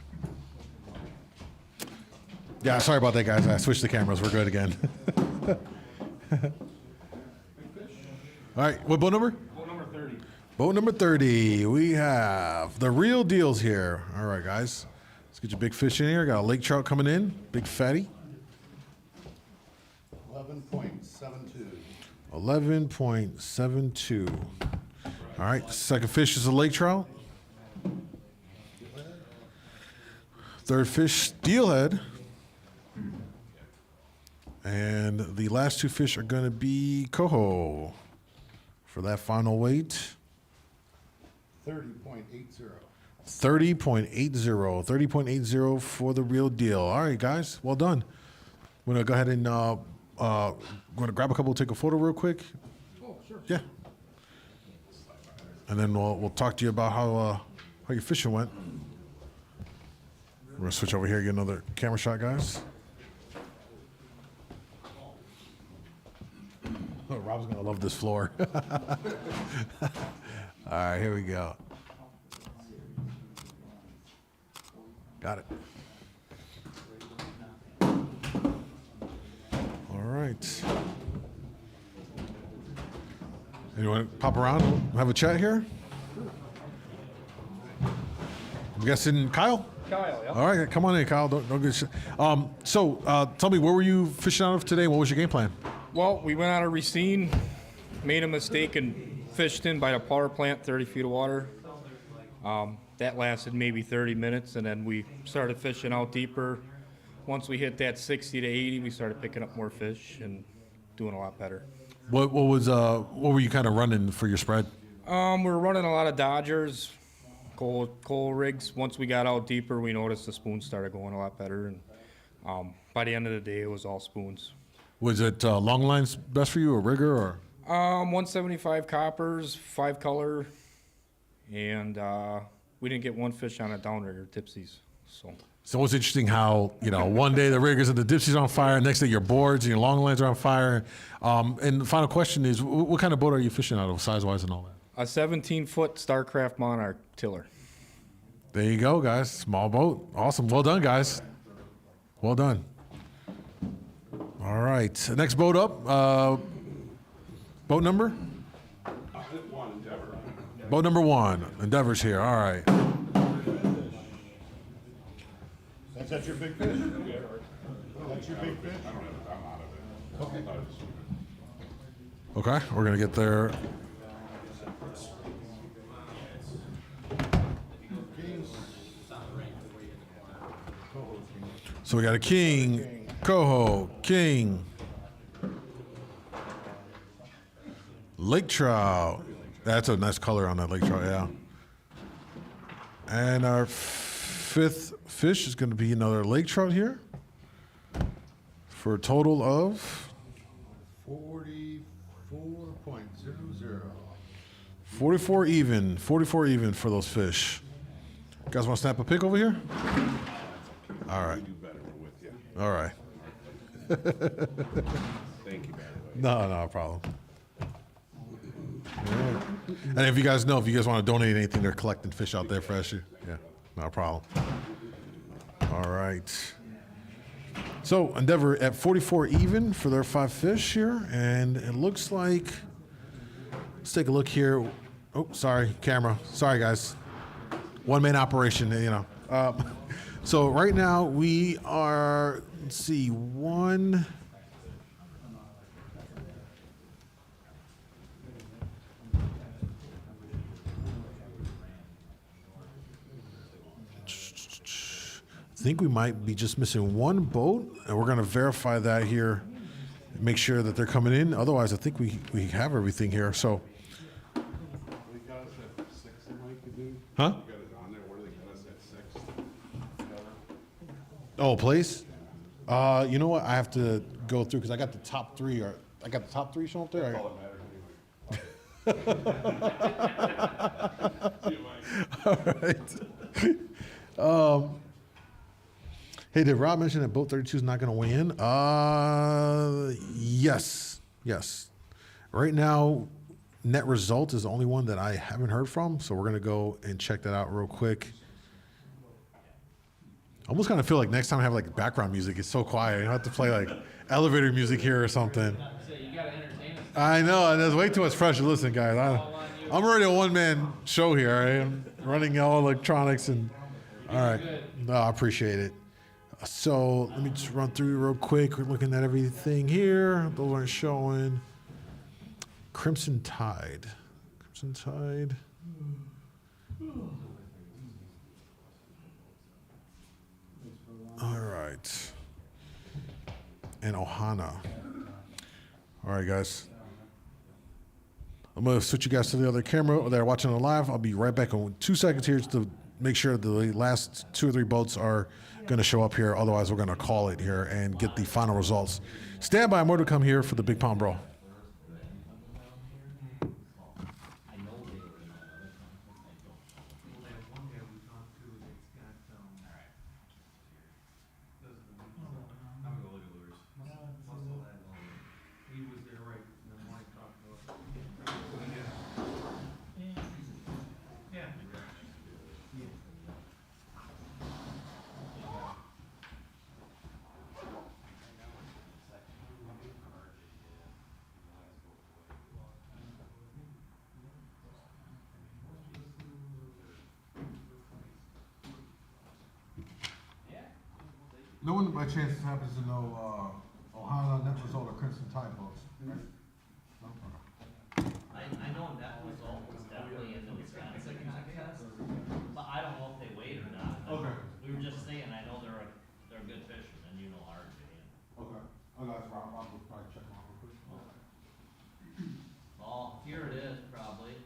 Yeah, sorry about that, guys. I switched the cameras. We're good again. All right, what boat number? Boat number 30. Boat number 30. We have the real deals here. All right, guys. Let's get your big fish in here. Got a lake trout coming in. Big fatty. 11.72. 11.72. All right, second fish is a lake trout. Third fish, steelhead. And the last two fish are going to be coho for that final weight. 30.80. 30.80 for the real deal. All right, guys, well done. I'm going to go ahead and going to grab a couple, take a photo real quick. Oh, sure. Yeah. And then we'll talk to you about how your fishing went. We're going to switch over here, get another camera shot, guys. Oh, Rob's going to love this floor. All right, here we go. Got it. All right. Anyone pop around and have a chat here? I'm guessing Kyle? Kyle, yeah. All right, come on in, Kyle. Don't get shit. So tell me, where were you fishing out of today? What was your game plan? Well, we went out of Racine, made a mistake and fished in by the power plant, 30 feet of water. That lasted maybe 30 minutes, and then we started fishing out deeper. Once we hit that 60 to 80, we started picking up more fish and doing a lot better. What were you kind of running for your spread? We're running a lot of Dodgers, coal rigs. Once we got out deeper, we noticed the spoons started going a lot better, and by the end of the day, it was all spoons. Was it long lines best for you, or rigger, or? 175 coppers, 5 color, and we didn't get one fish on a downrigger, dipsies. So it's interesting how, one day the riggers and the dipsies are on fire, next day your boards and your long lines are on fire. And the final question is, what kind of boat are you fishing out of, size-wise and all that? A 17-foot Starcraft Monarch tiller. There you go, guys. Small boat. Awesome. Well done, guys. Well done. All right. Next boat up. Boat number? Boat number 1. Endeavor's here. All right. That's your big fish? That's your big fish? Okay. Okay. We're going to get there. So we got a king, coho, king, lake trout. That's a nice color on that lake trout, yeah. And our 5th fish is going to be another lake trout here for a total of 44.00. 44 even for those fish. You guys want to snap a pic over here? All right. All right. Thank you. No problem. Yeah. And if you guys want to donate anything, they're collecting fish out there for you. Yeah, no problem. All right. So Endeavor at 44 even for their 5 fish here, and it looks like. Let's take a look here. Oh, sorry, camera. Sorry, guys. One-man operation, So right now we are, let's see, one. I think we might be just missing one boat, and we're going to verify that here, make sure that they're coming in. Otherwise, I think we have everything here. So, huh? Oh, place? You know what? I have to go through because I got the top 3. I got the top 3 showing up there. All right. Hey, did Rob mention that Boat 32 is not going to weigh in? Yes. Right now, net result is the only one that I haven't heard from, so we're going to go and check that out real quick. I almost kind of feel like next time I have like background music, it's so quiet. You have to play like elevator music here or something. I know, and there's way too much pressure. Listen, guys, I'm already a one-man show here. I'm running all electronics and all right. No, I appreciate it. So let me just run through real quick. We're looking at everything here. Those aren't showing. Crimson Tide. All right. And Ohana. All right, guys. I'm going to switch you guys to the other camera that are watching it live. I'll be right back in 2 seconds here just to make sure the last 2 or 3 boats are going to show up here. Otherwise, we're going to call it here and get the final results. Stand by. More to come here for the Big Pond Brawl. No one by chance happens to know Ohana, net result, or Crimson Tide boats, right? No? Okay. I know that result was definitely in the Wisconsin contest, but I don't know if they weighed or not. Okay. We were just saying, I know they're good fishermen, and you know RJ. Okay. Oh, that's Rob. Rob will probably check them out real quick. Well, here it is, probably.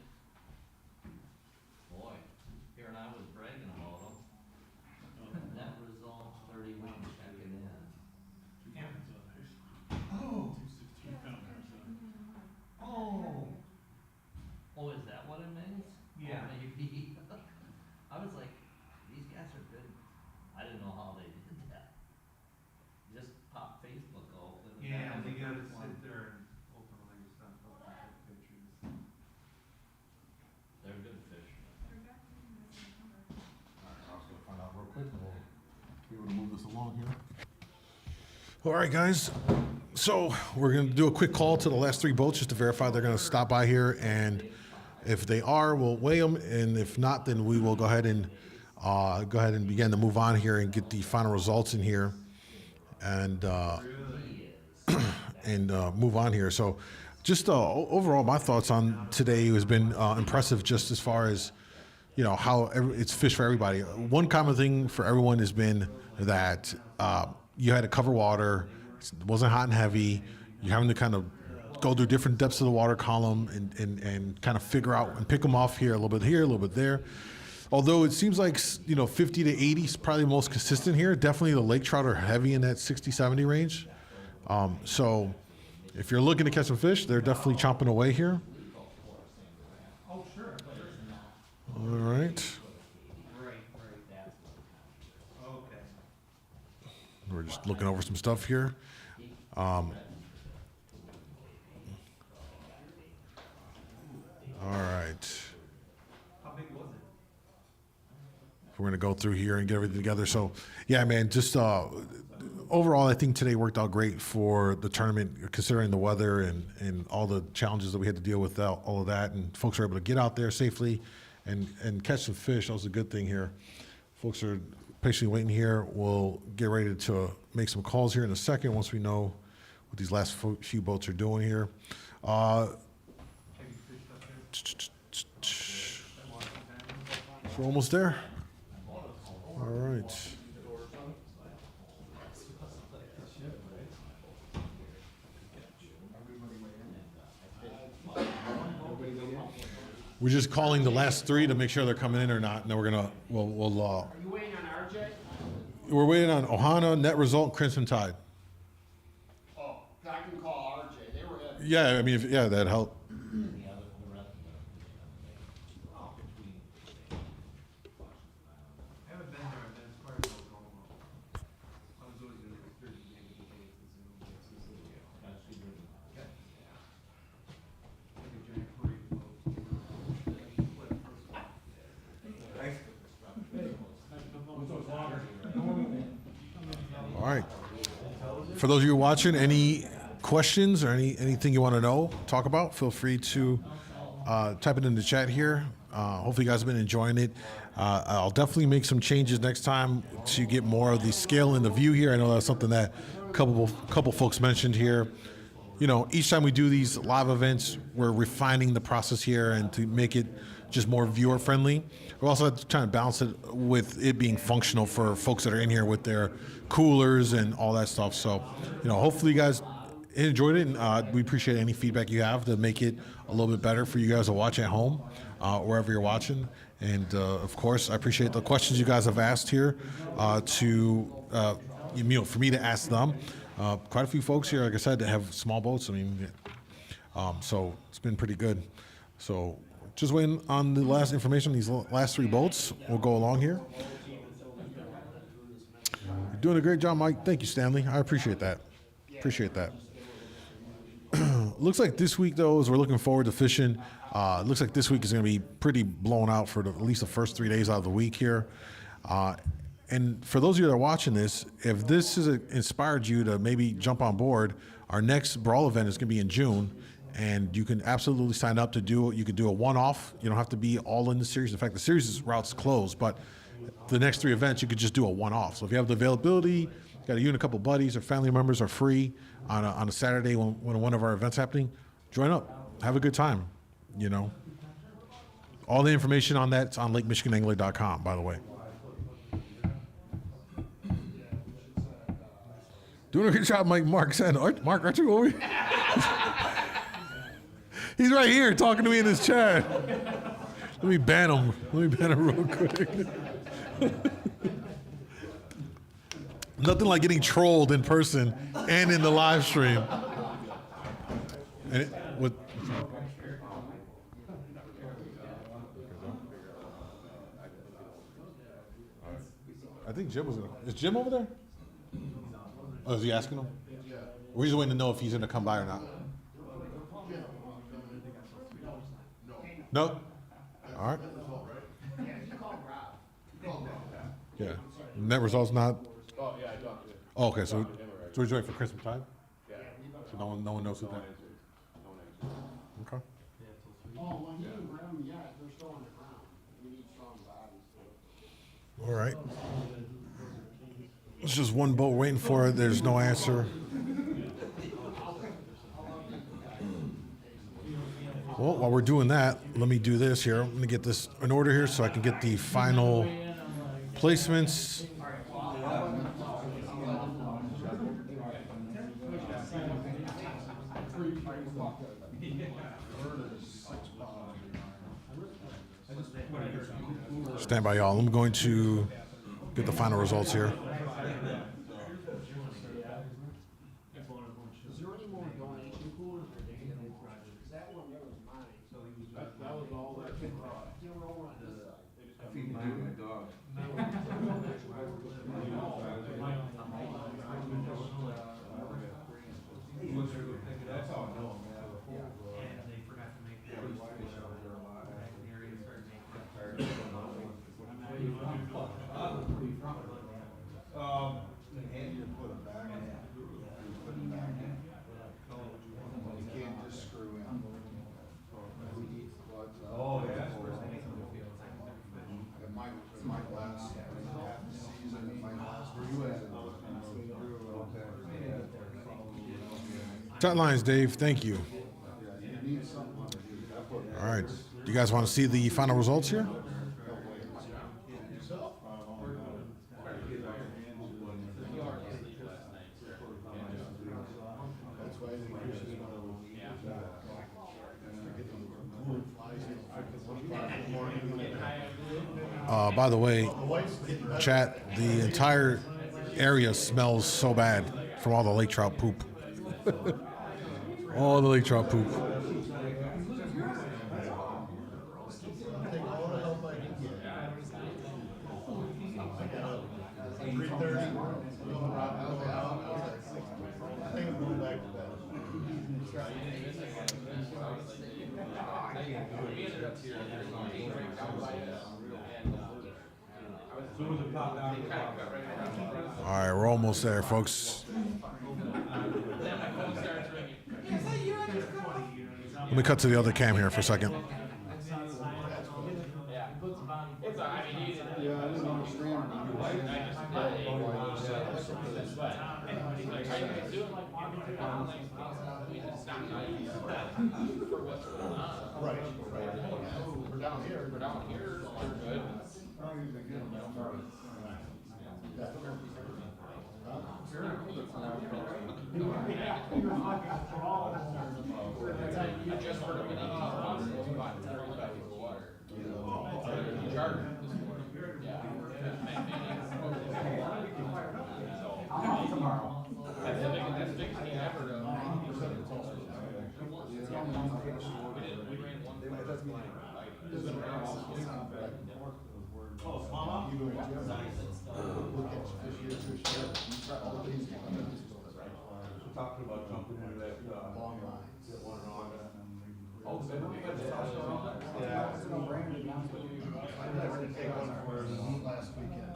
All right, guys. So we're going to do a quick call to the last 3 boats just to verify they're going to stop by here. And if they are, we'll weigh them. And if not, then we will go ahead and begin to move on here and get the final results in here and move on here. So just overall, my thoughts on today has been impressive just as far as, you know, how it's fish for everybody. One common thing for everyone has been that you had to cover water. It wasn't hot and heavy. You're having to kind of go through different depths of the water column and kind of figure out and pick them off here, a little bit here, a little bit there. Although it seems like, you know, 50 to 80 is probably the most consistent here. Definitely the lake trout are heavy in that 60, 70 range. So if you're looking to catch some fish, they're definitely chomping away here. All right. We're just looking over some stuff here. All right. We're going to go through here and get everything together. So, yeah, man, just overall, I think today worked out great for the tournament, considering the weather and all the challenges that we had to deal with, all of that. And folks were able to get out there safely and catch some fish. That was a good thing here. Folks are patiently waiting here. We'll get ready to make some calls here in a second once we know what these last few boats are doing here. So we're almost there. All right. We're just calling the last 3 to make sure they're coming in or not, and then we're gonna we'll Are you waiting on RJ? we're waiting on Ohana, Net Result, Crimson Tide. Oh, I can call RJ. They were at. Yeah, I mean, that'd help. All right. For those of you watching, any questions or anything you want to know, talk about, feel free to type it in the chat here. Hopefully you guys have been enjoying it. I'll definitely make some changes next time to get more of the scale in the view here. I know that's something that a couple folks mentioned here. You know, each time we do these live events, we're refining the process here and to make it just more viewer friendly. We're also trying to balance it with it being functional for folks that are in here with their coolers and all that stuff. So, you know, hopefully you guys enjoyed it, and we appreciate any feedback you have to make it a little bit better for you guys to watch at home, wherever you're watching. And of course, I appreciate the questions you guys have asked here for me to ask them. Quite a few folks here, like I said, that have small boats. I mean, so it's been pretty good. So just waiting on the last information on these last 3 boats. We'll go along here. You're doing a great job, Mike. Thank you, Stanley. I appreciate that. Appreciate that. Looks like this week, though, as we're looking forward to fishing, looks like this week is going to be pretty blown out for at least the first 3 days out of the week here. And for those of you that are watching this, if this has inspired you to maybe jump on board, our next Brawl event is going to be in June. And you can absolutely sign up to do it. You could do a one-off. You don't have to be all in the series. In fact, the series route's closed, but the next 3 events, you could just do a one-off. So if you have the availability, you and a couple buddies or family members are free on a Saturday when one of our events happening, join up. Have a good time, you know. All the information on that's on LakeMichiganAngler.com, by the way. Doing a good job, Mark said. Mark, aren't you over here? He's right here talking to me in his chat. Let me ban him real quick. Nothing like getting trolled in person and in the live stream. And I think Jim was gonna. Is Jim over there? Oh, is he asking him? We're just waiting to know if he's gonna come by or not. No? All right. Yeah. Net results not. Oh, yeah, I talked to him. Oh, okay, so we're doing it for Christmas time? So no one knows who that. Okay. Oh, well, he didn't grab them yet, they're still on the ground. We need strong bodies. All right. It's just one boat waiting for it. There's no answer. Well, while we're doing that, let me do this here. I'm going to get this in order here so I can get the final placements. Stand by, y'all. I'm going to get the final results here. Is there any more donation coolers? That one there was mine. That was all that. They were over on this side. I feed my dog. That's how I know, man. And they forgot to make that. And you put them back. Put them back in. You can't just screw in. Oh, yeah. It might last half the season, it might last. Where you at? Chat lines, Dave. Thank you. All right. Do you guys want to see the final results here? By the way, chat, the entire area smells so bad from all the lake trout poop. All the lake trout poop. All right, we're almost there, folks. Let me cut to the other cam here for a second. Talking about jumping into that long line. Yeah. It's no brainer, to be honest with you. I never did take one for last weekend.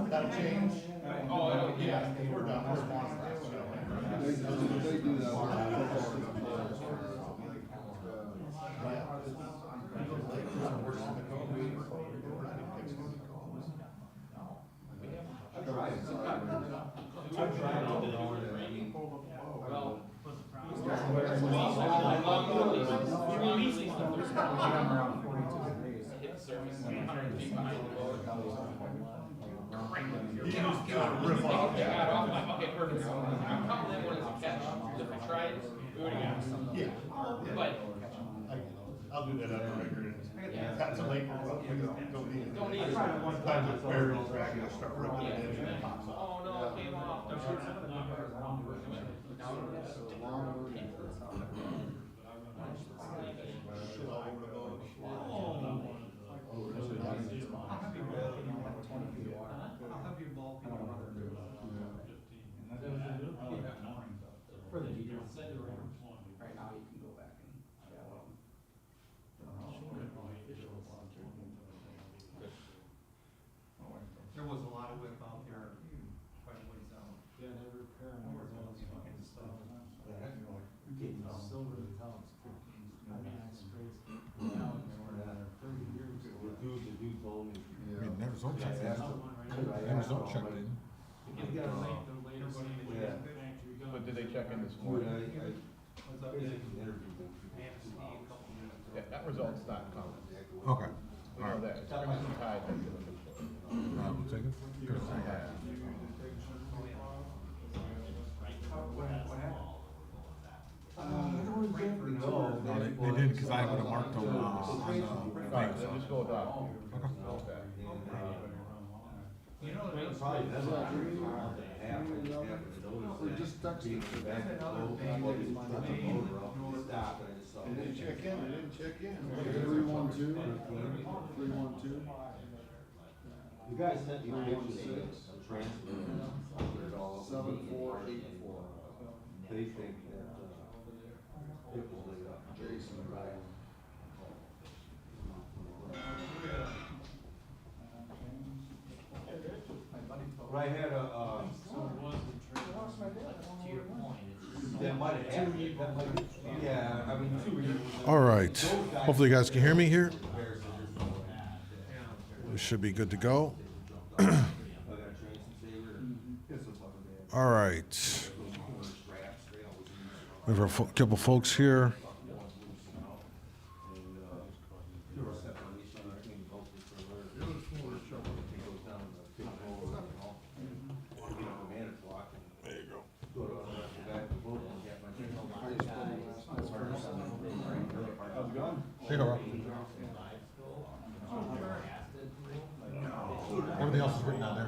That'll change. Oh, yeah, we're done. They do that. I'll do that on a regular. Got some lake, don't need it. Don't need it. Sometimes it's barrels, I gotta start ripping it in and it pops off. Oh, no, it came off. For the details, right now you can go back and. There was a lot of whip out there, quite a ways out. Yeah, they were repairing all those fucking stuff. Silver the town's 15. I mean, that's crazy. Now it's 30 years. The dude told me. I mean, never zone checked in. Never zone checked in. But did they check in this morning? Yeah, that result's not coming. Okay. We know that. It's Crimson Tide that's gonna be. Take it? No, they did because I would have marked them on the Right, then just go down. Okay. You know, That's We're just texting. They didn't check in. 312. 312. The guy sent you pictures 7484. They think that, it will lay up. Jason, right. Right, I had a, that might have happened, yeah, I mean, 2 years. All right. Hopefully you guys can hear me here. We should be good to go. All right. We have a couple folks here. There you go, Rob. Everything else is written down there.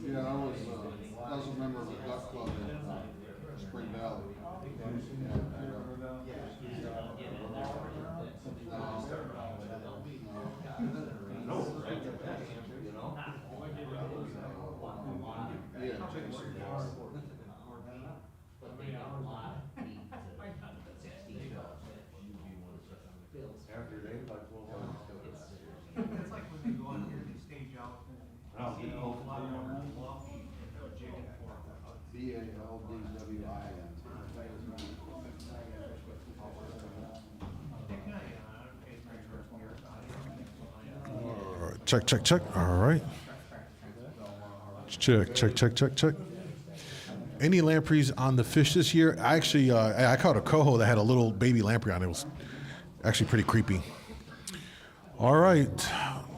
Yeah, I was a member of the duck club in Spring Valley. It's like when they go out here, they stage out, and see a lot of them are fluffy, and they're jigging for All right. Check, check, check. All right. Check, check, check, check, check. Any lampreys on the fish this year? I actually, I caught a coho that had a little baby lamprey on it. It was actually pretty creepy. All right,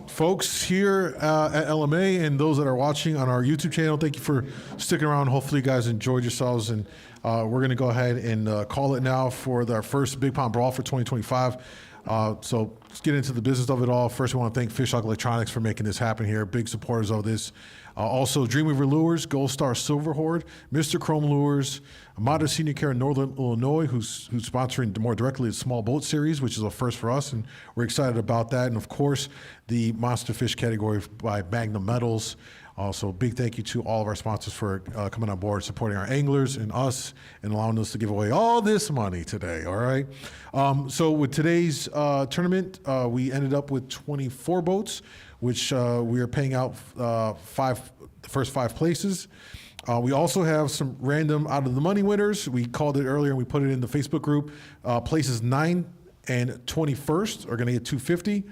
folks here at LMA and those that are watching on our YouTube channel, thank you for sticking around. Hopefully you guys enjoyed yourselves, and we're going to go ahead and call it now for our first Big Pond Brawl for 2025. So let's get into the business of it all. First, we want to thank Fish Hawk Electronics for making this happen here. Big supporters of this. Also, Dreamweaver Lures, Gold Star Silver Horde, Mr. Chrome Lures, Modern Senior Care in Northern Illinois, who's sponsoring more directly the Small Boat Series, which is a first for us, and we're excited about that. And of course, the Monster Fish category by Magnum Metals. Also, big thank you to all of our sponsors for coming on board, supporting our anglers and us, and allowing us to give away all this money today, all right? So with today's tournament, we ended up with 24 boats, which we are paying out the first five places. We also have some random out of the money winners. We called it earlier and we put it in the Facebook group. Places 9 and 21st are going to get $250.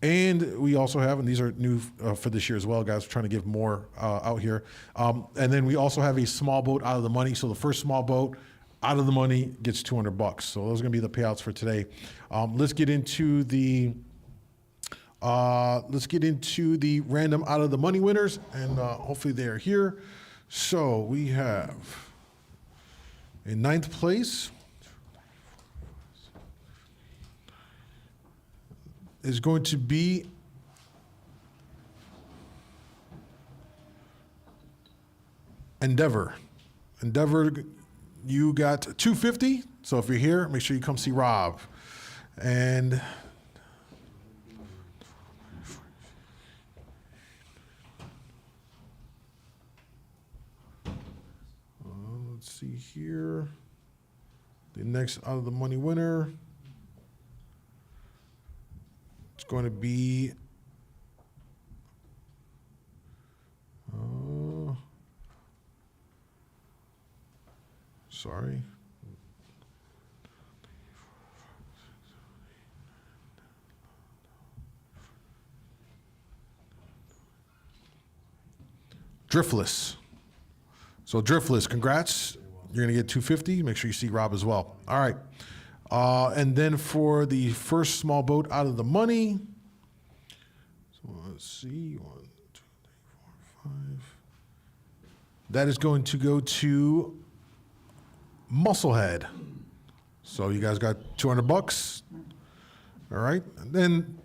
And we also have, and these are new for this year as well, guys. We're trying to give more out here. And then we also have a small boat out of the money. So the first small boat out of the money gets $200. So those are going to be the payouts for today. Let's get into the Let's get into the random out of the money winners, and hopefully they are here. So we have in 9th place is going to be Endeavor. Endeavor, you got $250. So if you're here, make sure you come see Rob. And let's see here. The next out of the money winner, it's going to be sorry. Drifless. So Drifless, congrats. You're gonna get $250. Make sure you see Rob as well. All right. And then for the first small boat out of the money. So let's see. 1, 2, 3, 4, 5. That is going to go to Musclehead. So you guys got $200. All right. And then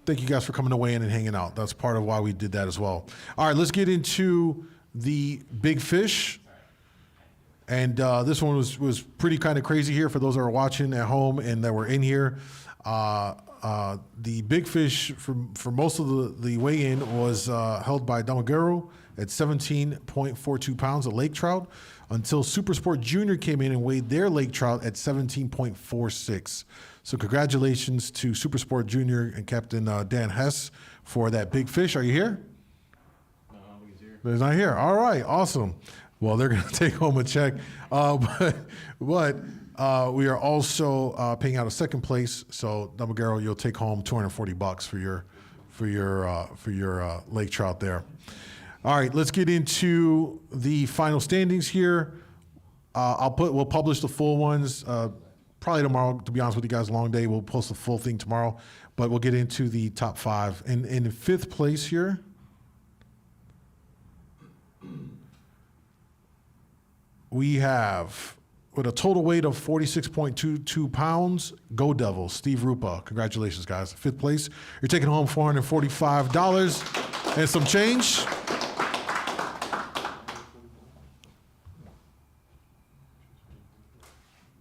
thank you guys for coming away in and hanging out. That's part of why we did that as well. All right, let's get into the big fish. And this one was pretty kind of crazy here for those that are watching at home and that were in here. The big fish for most of the weigh-in was held by Dmagaro at 17.42 pounds, a lake trout, until Super Sport Junior came in and weighed their lake trout at 17.46. So congratulations to Super Sport Junior and Captain Dan Hess for that big fish. Are you here? No, he's here. He's not here. All right, awesome. Well, they're going to take home a check, but we are also paying out a second place. So Dmagaro, you'll take home $240 for your lake trout there. All right, let's get into the final standings here. We'll publish the full ones probably tomorrow. To be honest with you guys, long day. We'll post the full thing tomorrow, but we'll get into the top 5. In 5th place here, we have, with a total weight of 46.22 pounds, Go Devils, Steve Rupa. Congratulations, guys. 5th place. You're taking home $445 and some change.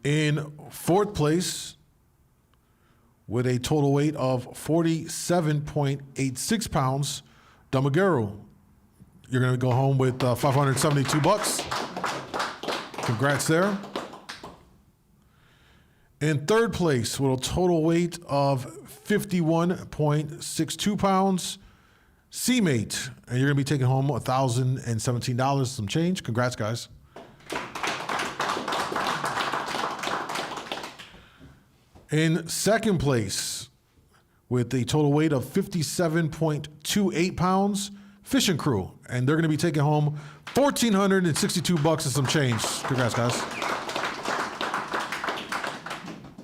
In 4th place, with a total weight of 47.86 pounds, Dmagaro. You're going to go home with $572. Congrats there. In 3rd place, with a total weight of 51.62 pounds, Cmate. And you're going to be taking home $1,017, some change. Congrats, guys. In 2nd place, with a total weight of 57.28 pounds, Fishing Crew. And they're going to be taking home $1,462 and some change. Congrats, guys.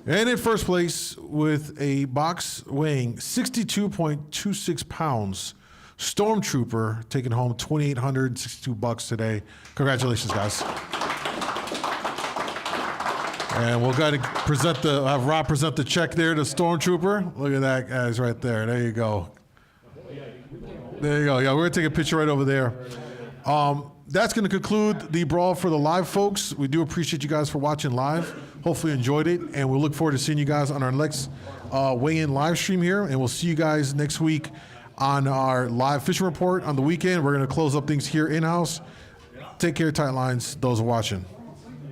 And in 1st place, with a box weighing 62.26 pounds, Stormtrooper, taking home $2,862 today. Congratulations, guys. And we'll go ahead and have Rob present the check there to Stormtrooper. Look at that, guys, right there. There you go. There you go. Yeah, we're going to take a picture right over there. That's going to conclude the Brawl for the live folks. We do appreciate you guys for watching live. Hopefully you enjoyed it, and we'll look forward to seeing you guys on our next weigh-in live stream here, and we'll see you guys next week on our live fishing report on the weekend. We're going to close up things here in-house. Take care, tight lines, those watching.